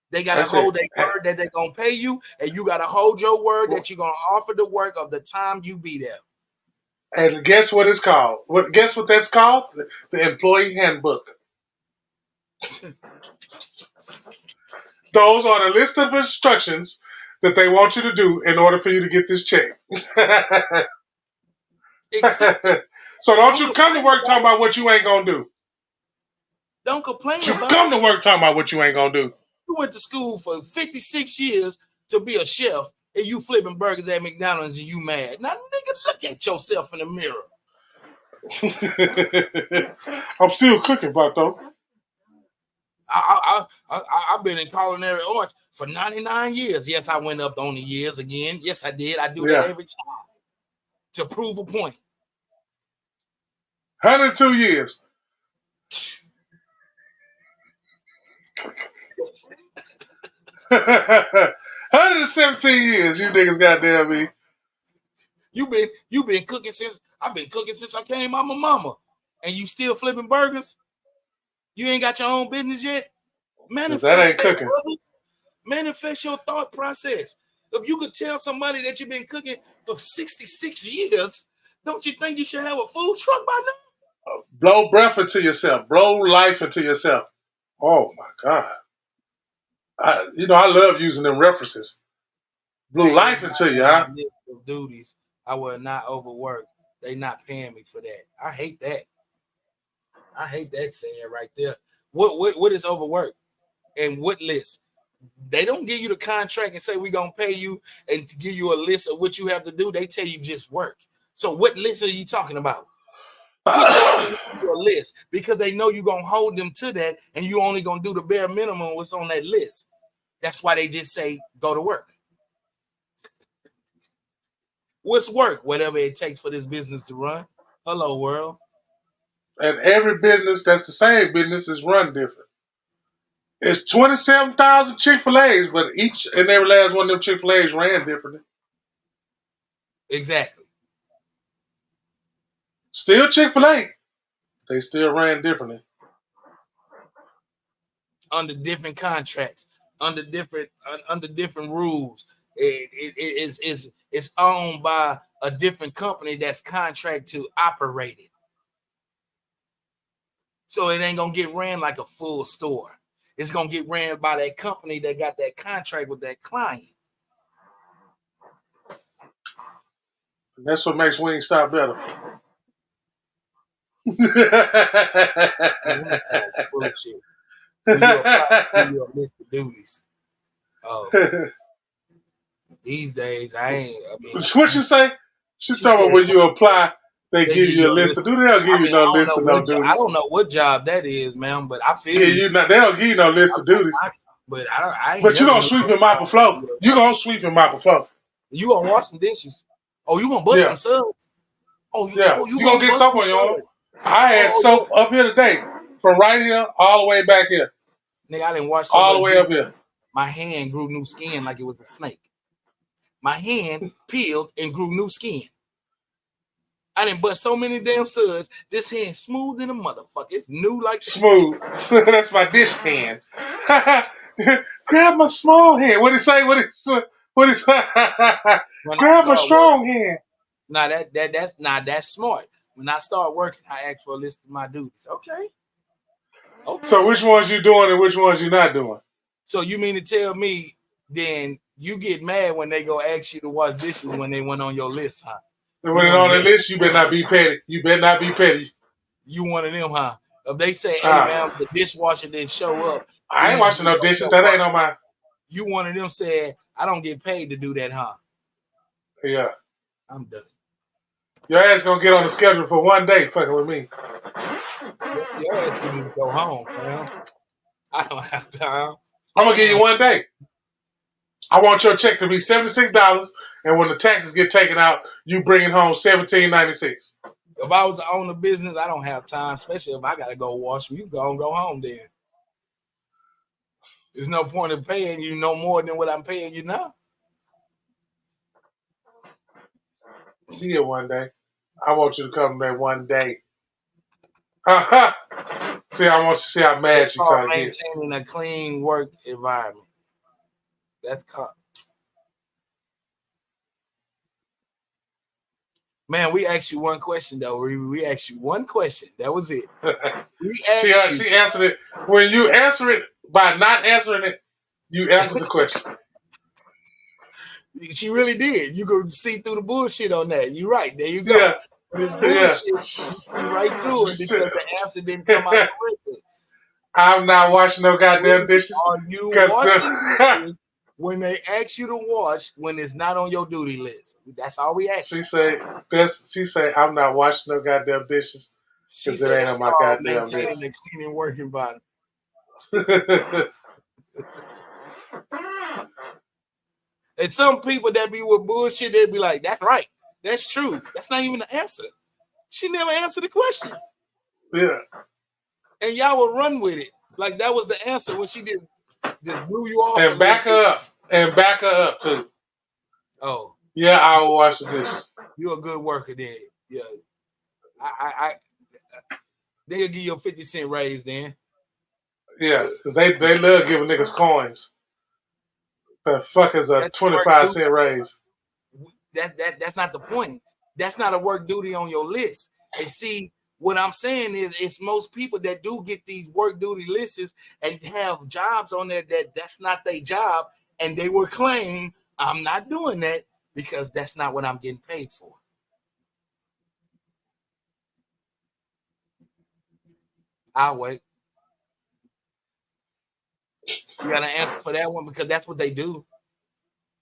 They got to hold their word that they're going to pay you, and you got to hold your word that you're going to offer the work of the time you be there. And guess what it's called? Guess what that's called? The employee handbook. Those are the list of instructions that they want you to do in order for you to get this check. So don't you come to work talking about what you ain't gonna do. Don't complain You about come it. to work talking about what you ain't gonna do. You went to school for 56 years to be a chef, and you flipping burgers at McDonald's and you mad. Now, nigga, look at yourself in the mirror. I'm still cooking, Vato. I've been in culinary arts for 99 years. Yes, I went up on the years again. Yes, I did. I do that every time to prove a point. 102 years. 117 years. You niggas goddamn me. You been cooking since I've been cooking since I came out my mama, and you still flipping burgers? You ain't got your own business yet? Manifest that ain't cooking. Brothers. Manifest your thought process. If you could tell somebody that you've been cooking for 66 years, don't you think you should have a food truck by now? Blow breath into yourself. Blow life into yourself. Oh my God. I love using them references. Blew life into you, huh? Of duties, I will not overwork. They not paying me for that. I hate that. I hate that saying right there. What is overwork? And what list? They don't give you the contract and say we're gonna pay you and to give you a list of what you have to do. They tell you just work. So what list are you talking about? Which job is a list? Because they know you're gonna hold them to that, and you only gonna do the bare minimum what's on that list. That's why they just say go to work. What's work? Whatever it takes for this business to run. Hello, world. And every business that's the same business is run different. It's 27,000 Chick-fil-A's, but each and every last one of them Chick-fil-A's ran differently. Exactly. Still Chick-fil-A. They still ran differently. Under different contracts, under different rules. It's owned by a different company that's contract to operate it. So it ain't gonna get ran like a full store. It's gonna get ran by that company that got that contract with that client. And that's what makes Wingstop better. Bullshit. When you apply to your list of duties. Oh, these days I mean, what you say? She talking about when you apply, they give you a list of duties. They don't give you no list of no duties. I don't know what job that is, man, but I feel they don't give you no list of duties. But I ain't but you gonna sweep and mop the floor. You gonna sweep and mop the floor. You gonna wash some dishes. Oh, you gonna bust some subs. You gonna get soap on your own. I had soap up here today, from right here all the way back here. Nigga, I didn't wash all the way up here. My hand grew new skin like it was a snake. My hand peeled and grew new skin. I didn't bust so many damn suds. This hand smooth in a motherfucker. It's new like smooth. That's my dish hand. Grab my small hand. What did he say? What he say? Grab my strong hand. That's smart. When I start working, I ask for a list of my duties. Okay. So which ones you doing and which ones you not doing? So you mean to tell me then you get mad when they go ask you to wash dishes when they went on your list, huh? They went on the list, you better not be petty. You better not be petty. You one of them, huh? If they say, hey, man, the dishwasher didn't show up. I ain't washing no dishes. That ain't on my... You one of them said, I don't get paid to do that, huh? Yeah. I'm done. Your ass gonna get on the schedule for one day fucking with me. Your ass can just go home, man. I don't have time. I'm gonna give you one day. I want your check to be $76, and when the taxes get taken out, you bring it home $17.96. If I was to own a business, I don't have time, especially if I gotta go wash. You go home then. There's no point in paying you no more than what I'm paying you now. See you one day. I want you to come back one day. I want you to see how mad you trying to get. Maintaining a clean work environment. That's called. Man, we asked you one question though. We asked you one question. That was it. See how she answered it. When you answer it by not answering it, you answer the question. She really did. You could see through the bullshit on that. You're right. There you go. Yeah. This bullshit, you see right through it because the answer didn't come out correctly. I'm not washing no goddamn dishes. Are you Cause washing dishes when they ask you to wash when it's not on your duty list? That's all we ask she you. say I'm not washing no goddamn dishes She because it said ain't on that's my called goddamn maintaining list. a clean and working environment. And some people that be with bullshit, they be like, that's right. That's true. That's not even the answer. She never answered the question. Yeah. And y'all will run with it. Like that was the answer when she just blew you off a And little back bit. her up. And back her up too. Oh. Yeah, I will wash the dishes. You're a good worker then. Yeah. I they'll give you a 50-cent raise then. Yeah, because they love giving niggas coins. The fuck is a That's work 25-cent duty. raise? That's not the point. That's not a work duty on your list. And see, what I'm saying is it's most people that do get these work duty lists and have jobs on there that's not their job, and they will claim I'm not doing that because that's not what I'm getting paid for. I'll wait. You got to answer for that one because that's what they do.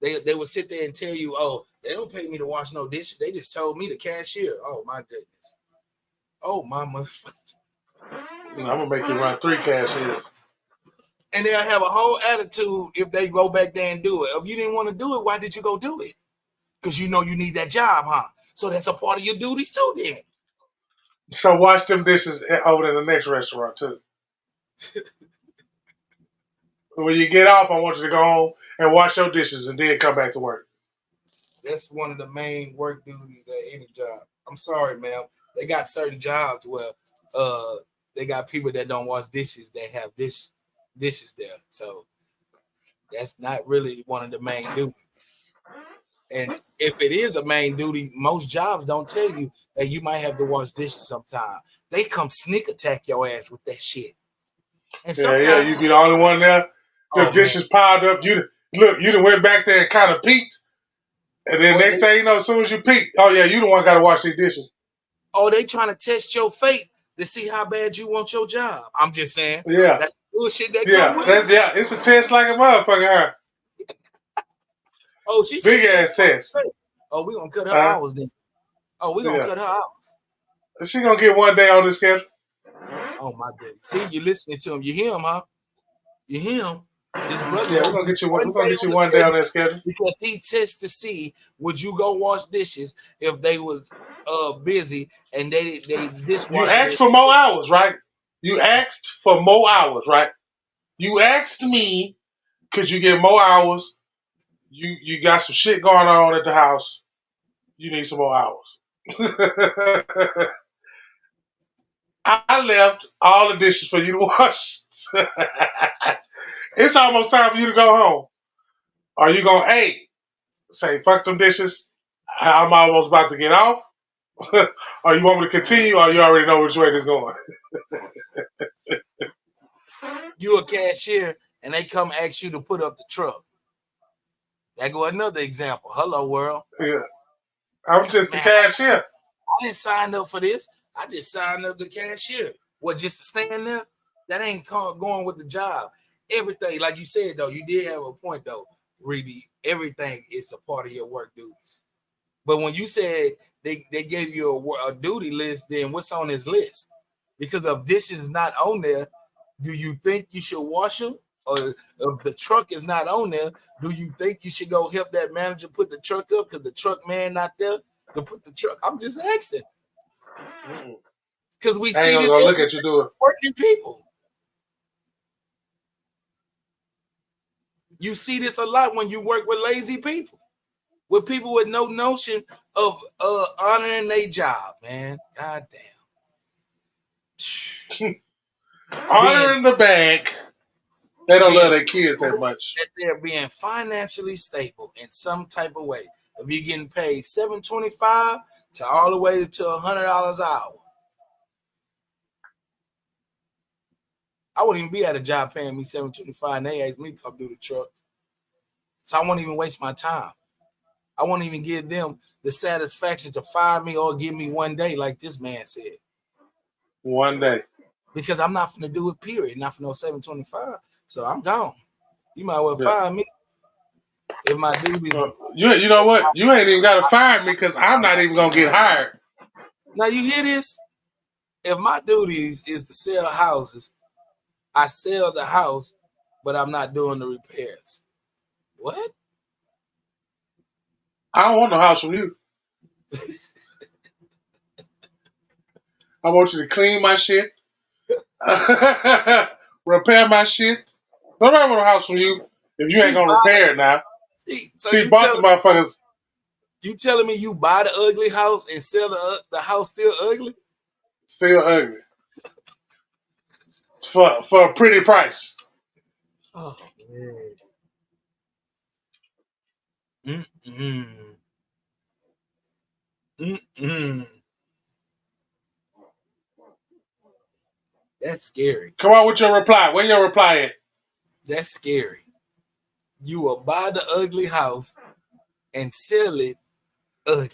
They will sit there and tell you, oh, they don't pay me to wash no dishes. They just told me the cashier. Oh my goodness. Oh my mother. I'm gonna make you run 3 cashiers. And they'll have a whole attitude if they go back there and do it. If you didn't want to do it, why did you go do it? Because you know you need that job, huh? So that's a part of your duties too then. So wash them dishes over in the next restaurant too. When you get off, I want you to go home and wash your dishes and then come back to work. That's one of the main work duties at any job. I'm sorry, ma'am. They got certain jobs where they got people that don't wash dishes that have dishes there. So that's not really one of the main duties. And if it is a main duty, most jobs don't tell you that you might have to wash dishes sometime. They come sneak attack your ass with that shit. And Yeah, sometimes, you be the only one there. The oh man, dishes piled up. You done went back there and kind of peeked, and then boy, next thing you know, as soon as you peek, oh yeah, you the one got to wash these dishes. they trying to test your fate to see how bad you want your job. I'm just saying Yeah, that's the bullshit that come yeah, with it. it's a test like a motherfucker. Huh? Oh, she said Big she don't ass want test. her fate. Oh, we gonna cut her Uh, hours then. Oh, we gonna yeah, cut her hours. she gonna get one day on the schedule. Oh my goodness. See, you listening to him. You hear him, huh? You hear him. This brother Yeah, gonna give you we're one gonna day get on you the one day on schedule that schedule. because he tests to see would you go wash dishes if they was busy and they You dishwasher asked didn't. for more hours, right? You asked for more hours, right? You asked me, could you get more hours? You got some shit going on at the house. You need some more hours. I left all the dishes for you to wash. It's almost time for you to go home. Are you gonna say fuck them dishes? I'm almost about to get off. Or you want me to continue, or you already know which way this is going? You a cashier and they come ask you to put up the truck. That go another example. Hello world. Yeah, I'm just a Man, cashier. I didn't sign up for this. I just signed up the cashier. What, just to stand there? That ain't going with the job. Everything, like you said, though, you did have a point, though, Reedy. Everything is a part of your work duties. But when you said they gave you a duty list, then what's on this list? Because if dishes is not on there, do you think you should wash them? Or if the truck is not on there, do you think you should go help that manager put the truck up because the truck man not there to put the truck? I'm just asking because we I ain't see gonna this go look every at you do it. working people. You see this a lot when you work with lazy people, with people with no notion of honoring their job, man. God damn. Being Honoring the bank. They don't love being their kids that much. that they're being financially stable in some type of way. If you're getting paid $7.25 to all the way to $100 an hour, I wouldn't even be at a job paying me $7.25 and they asked me to come do the truck. So I won't even waste my time. I won't even give them the satisfaction to fire me or give me one day, like this man said. One day. because I'm not gonna do it. Period. Not for no 725. So I'm gone. You might well fire me if my duties. You know what? You ain't even got to fire me because I'm not even gonna get hired. Now you hear this? If my duties is to sell houses, I sell the house, but I'm not doing the repairs. What? I don't want no house from you. I want you to clean my shit, repair my shit. Nobody want a house from you if you ain't gonna repair it now. She bought the motherfuckers. You telling me you buy the ugly house and sell the house still ugly? Still ugly. For a pretty price. Oh man. That's scary. Come on with your reply. Where your reply at? That's scary. You will buy the ugly house and sell it ugly.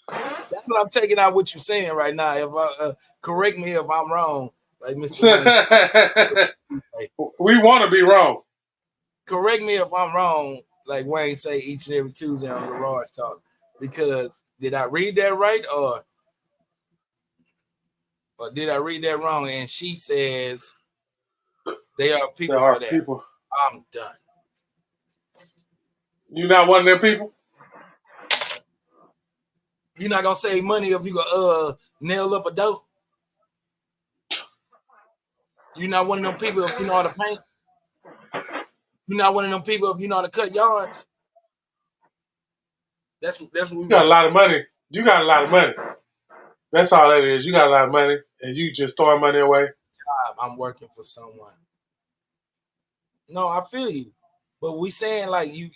That's what I'm taking out what you're saying right now. If I correct me if I'm wrong, like Mr. Wayne. We want to be wrong. Correct me if I'm wrong, like Wayne say each and every Tuesday on Garage Talk. Because did I read that right or did I read that wrong? And she says they are people for that. People. I'm done. You not one of them people? You're not gonna save money if you go nail up a door. You're not one of them people if you know how to paint. You're not one of them people if you know how to cut yards. That's what we got a lot of money. You got a lot of money. That's all that is. You got a lot of money, and you just throwing money away. I'm working for someone. No, I feel you, but we saying like you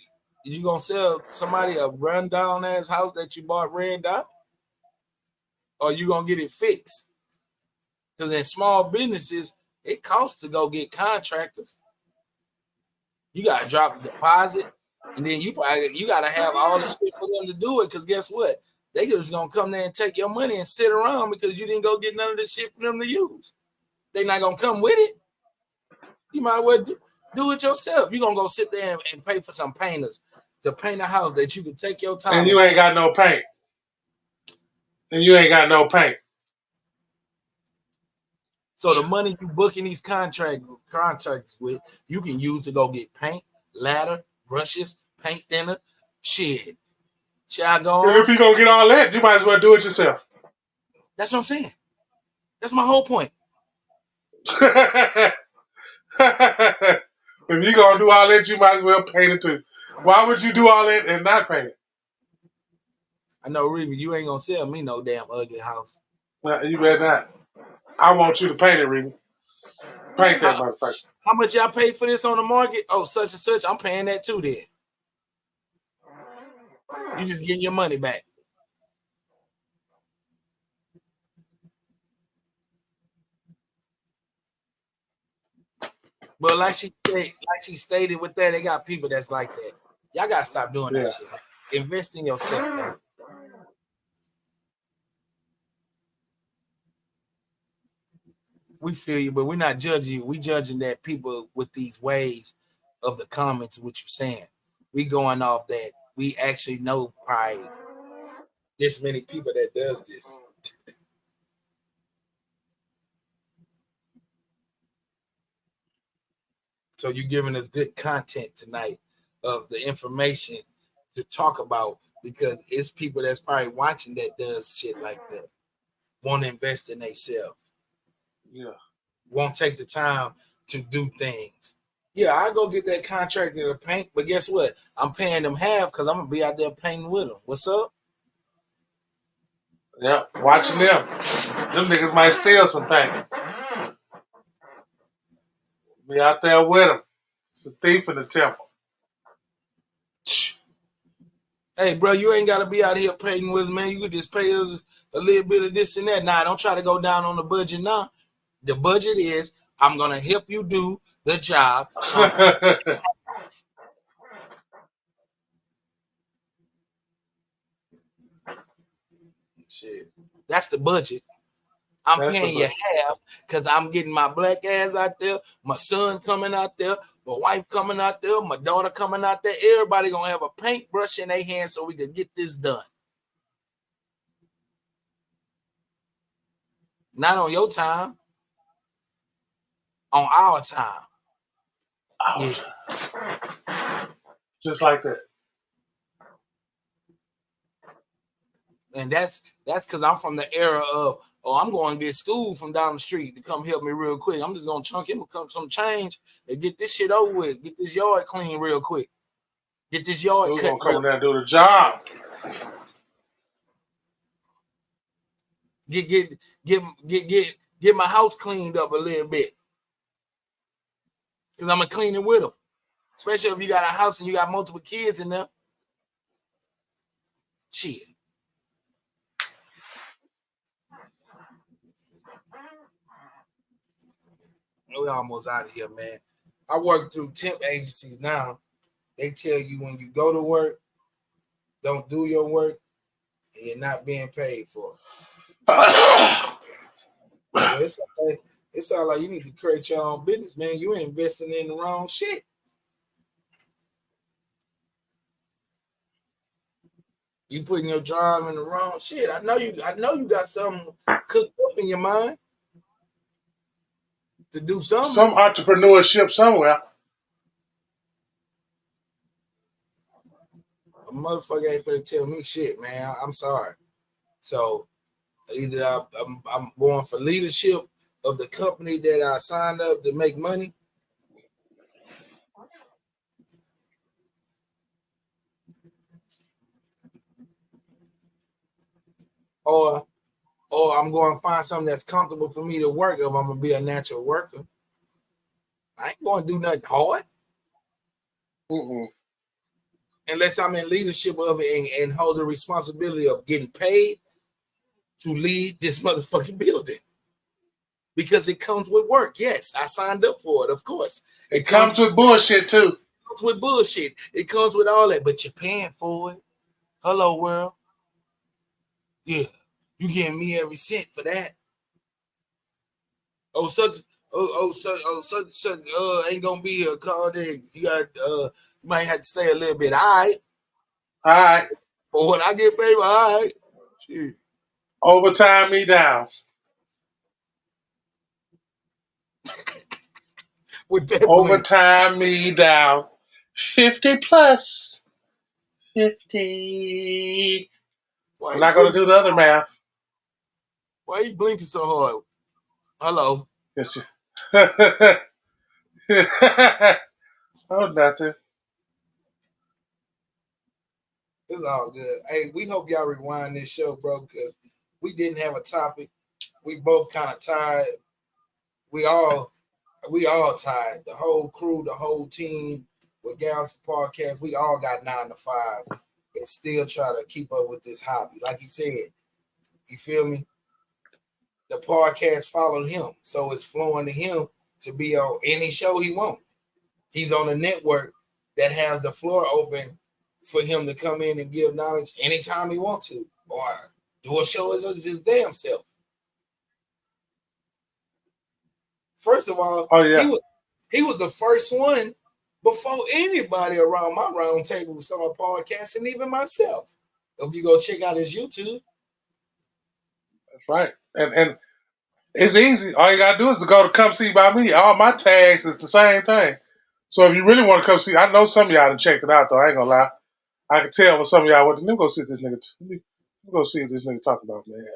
gonna sell somebody a rundown ass house that you bought ran down, or you gonna get it fixed? Because in small businesses, it costs to go get contractors. You gotta drop the deposit, and then you gotta have all the shit for them to do it. Because guess what? They just gonna come there and take your money and sit around because you didn't go get none of this shit for them to use. They not gonna come with it. You might well do it yourself. You're gonna go sit there and pay for some painters to paint a house that you can take your time. And you ain't got no paint. So the money you booking these contracts with, you can use to go get paint, ladder, brushes, paint thinner, shit. Shall I go on? If you're gonna get all that, you might as well do it yourself. That's what I'm saying. That's my whole point. If you're gonna do all that, you might as well paint it too. Why would you do all that and not paint it? I know, Reba, you ain't gonna sell me no damn ugly house. No, you better not. I want you to paint it, Reba. Paint that motherfucker. How much y'all pay for this on the market? Oh, such and such. I'm paying that too then. You just getting your money back. But like she stated with that, they got people that's like that. Y'all gotta stop doing that shit, man. Invest in yourself, man. We feel you, but we're not judging you. We judging that people with these ways of the comments, what you're saying. We going off that we actually know probably this many people that does this. So you're giving us good content tonight of the information to talk about because it's people that's probably watching that does shit like that. Won't invest in themselves. Yeah. Won't take the time to do things. Yeah, I go get that contractor to paint, but guess what? I'm paying them half because I'm gonna be out there painting with them. What's up? Yeah, watching them. Them niggas might steal some paint. Be out there with them. It's a thief in the temple. Hey, bro, you ain't gotta be out here painting with us, man. You could just pay us a little bit of this and that. Nah, don't try to go down on the budget now. The budget is I'm gonna help you do the job. So shit. That's the budget. I'm paying you half because I'm getting my black ass out there, my son coming out there, my wife coming out there, my daughter coming out there. Everybody gonna have a paintbrush in their hand so we can get this done. Not on your time, on our time. Yeah. Just like that. And that's because I'm from the era of, I'm going to get school from down the street to come help me real quick. I'm just going to chunk him some change and get this shit over with. Get this yard clean real quick. Get this yard cut. We're going to come in there and do the job. Get my house cleaned up a little bit. Because I'm going to clean it with them. Especially if you got a house and you got multiple kids in there. Shit. We almost out of here, man. I work through temp agencies now. They tell you when you go to work, don't do your work, and you're not being paid for it. It sounds like you need to create your own business, man. You ain't investing in the wrong shit. You putting your drive in the wrong shit. I know you got something cooked up in your mind to do something. Some entrepreneurship somewhere. A motherfucker ain't finna tell me shit, man. I'm sorry. So either I'm going for leadership of the company that I signed up to make money, or I'm going to find something that's comfortable for me to work if I'm going to be a natural worker. I ain't going to do nothing hard. Unless I'm in leadership of it and hold the responsibility of getting paid to lead this motherfucking building. Because it comes with work. Yes, I signed up for it, of course. It comes with bullshit, too. It comes with bullshit. It comes with all that, but you're paying for it. Hello, world. Yeah, you giving me every cent for that. Such ain't gonna be here. Call in. You got you might have to stay a little bit. All right. For what I get paid, all right. Shit. Overtime me down. With that overtime me down. 50 plus. 50. I'm not gonna do the other math. Why are you blinking so hard? Hello. Oh, nothing. It's all good. Hey, we hope y'all rewind this show, bro, because we didn't have a topic. We both kind of tired. We all tired. The whole crew, the whole team with Galvestonpodcast, we all got 9 to 5s and still try to keep up with this hobby. Like he said, you feel me? The podcast followed him, so it's flowing to him to be on any show he wants. He's on a network that has the floor open for him to come in and give knowledge anytime he wants to, or do a show as his damn self. First of all, he was the first one before anybody around my round table started podcasting, even myself. If you go check out his YouTube. That's right. And it's easy. All you gotta do is to go to Come See By Me. All my tags is the same thing. So if you really want to come see, I know some of y'all done checked it out though. I ain't gonna lie. I can tell when some of y'all went. Let me go see what this nigga. Let me go see what this nigga talking about, man.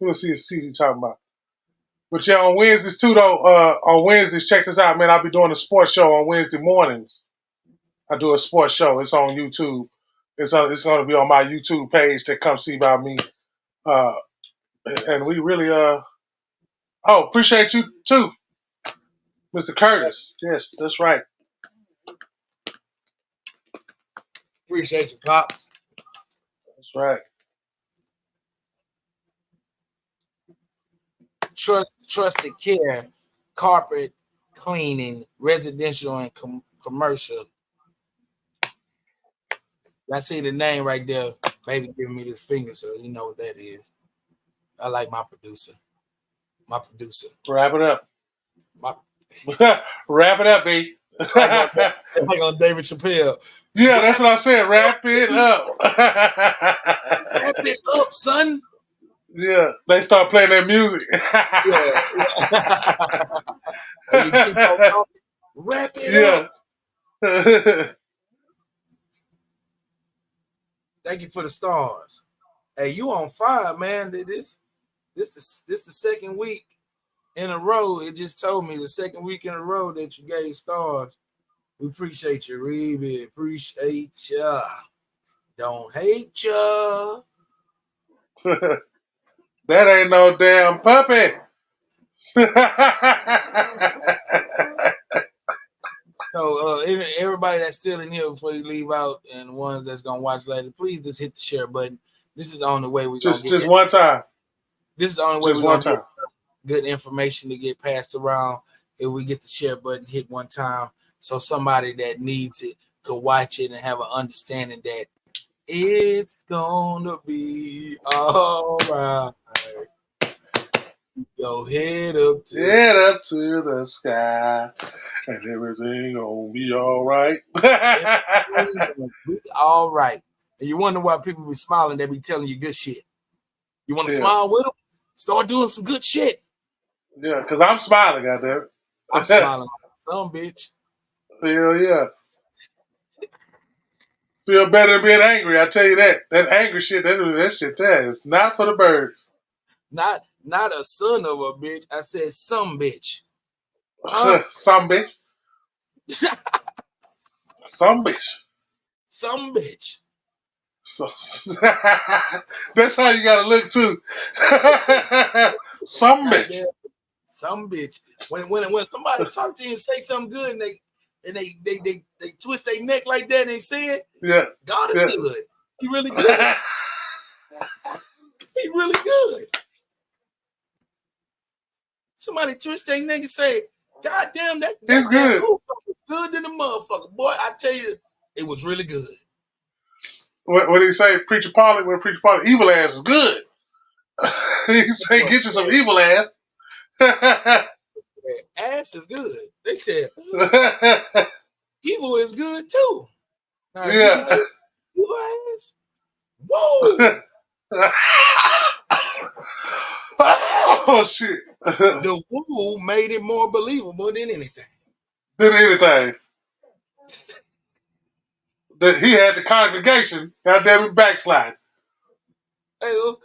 We'll see what he talking about. But yeah, on Wednesdays too though. On Wednesdays, check this out, man. I'll be doing a sports show on Wednesday mornings. I do a sports show. It's on YouTube. It's going to be on my YouTube page that Come See By Me. And we really appreciate you too, Mr. Curtis. Yes, that's right. Appreciate you, Pops. That's right. Trusted Care, carpet cleaning, residential and commercial. I see the name right there. Baby giving me this finger, so you know what that is. I like my producer. My producer. Wrap it up. My, Wrap it up, B. like on David Chappelle. Yeah, that's what I said. Wrap it up. Wrap it up, son. Yeah, they start playing that music. And you keep on talking. Wrap it up. Thank you for the stars. Hey, you on fire, man. This the second week in a row. It just told me the second week in a row that you gave stars. We appreciate you, Reby. Appreciate ya. Don't hate ya. That ain't no damn puppy. So everybody that's still in here before you leave out, and the ones that's gonna watch later, please just hit the share button. This is the only way we're gonna get just one time. This is the only way we're gonna get good information to get passed around. If we get the share button hit one time, so somebody that needs it could watch it and have an understanding that it's gonna be all right. Go head up to the sky, and everything gonna be all right. All right. And you wonder why people be smiling, they be telling you good shit. You want to smile with them? Start doing some good shit. Yeah, because I'm smiling, goddamn it. I'm smiling like some bitch. Hell yeah. Feel better than being angry, I tell you that. That angry shit, that shit there is not for the birds. Not a son of a bitch. I said some bitch. Some bitch. Some bitch. Some bitch. So that's how you gotta look too. Some bitch. Some bitch. When somebody talk to you and say something good and they twist their neck like that and they say it, yeah, God is good. He really good. He really good. Somebody twist their neck and say, God damn, that it's good. Cool is good than the motherfucker. Boy, I tell you, it was really good. What did he say? Preacher Polly, evil ass is good. He say, get you some evil ass. Ass is good. They said, evil is good too. Now, yeah. Evil ass? Whoa. Oh, shit. The woo made it more believable than anything. That he had the congregation, goddamn it, backslide. Hey, you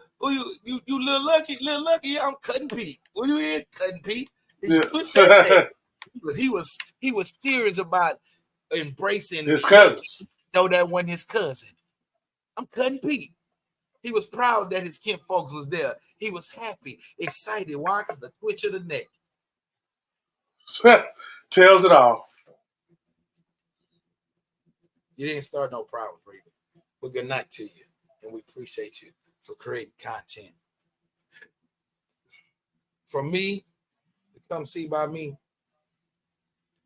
little lucky, I'm Cutting Pete. What you hear, Cutting Pete? He twist that neck. He was serious about embracing his cousins. Though that wasn't his cousin. I'm Cutting Pete. He was proud that his kin folks was there. He was happy, excited. Why? Because the twitch of the neck. Tells it all. You didn't start no problems, Reba. But good night to you. And we appreciate you for creating content. From me, to come see by me,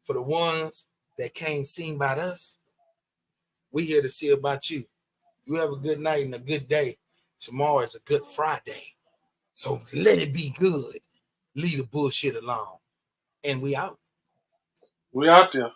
for the ones that came seen by us, we here to see about you. You have a good night and a good day. Tomorrow is a good Friday. So let it be good. Leave the bullshit alone. And we out. We out there.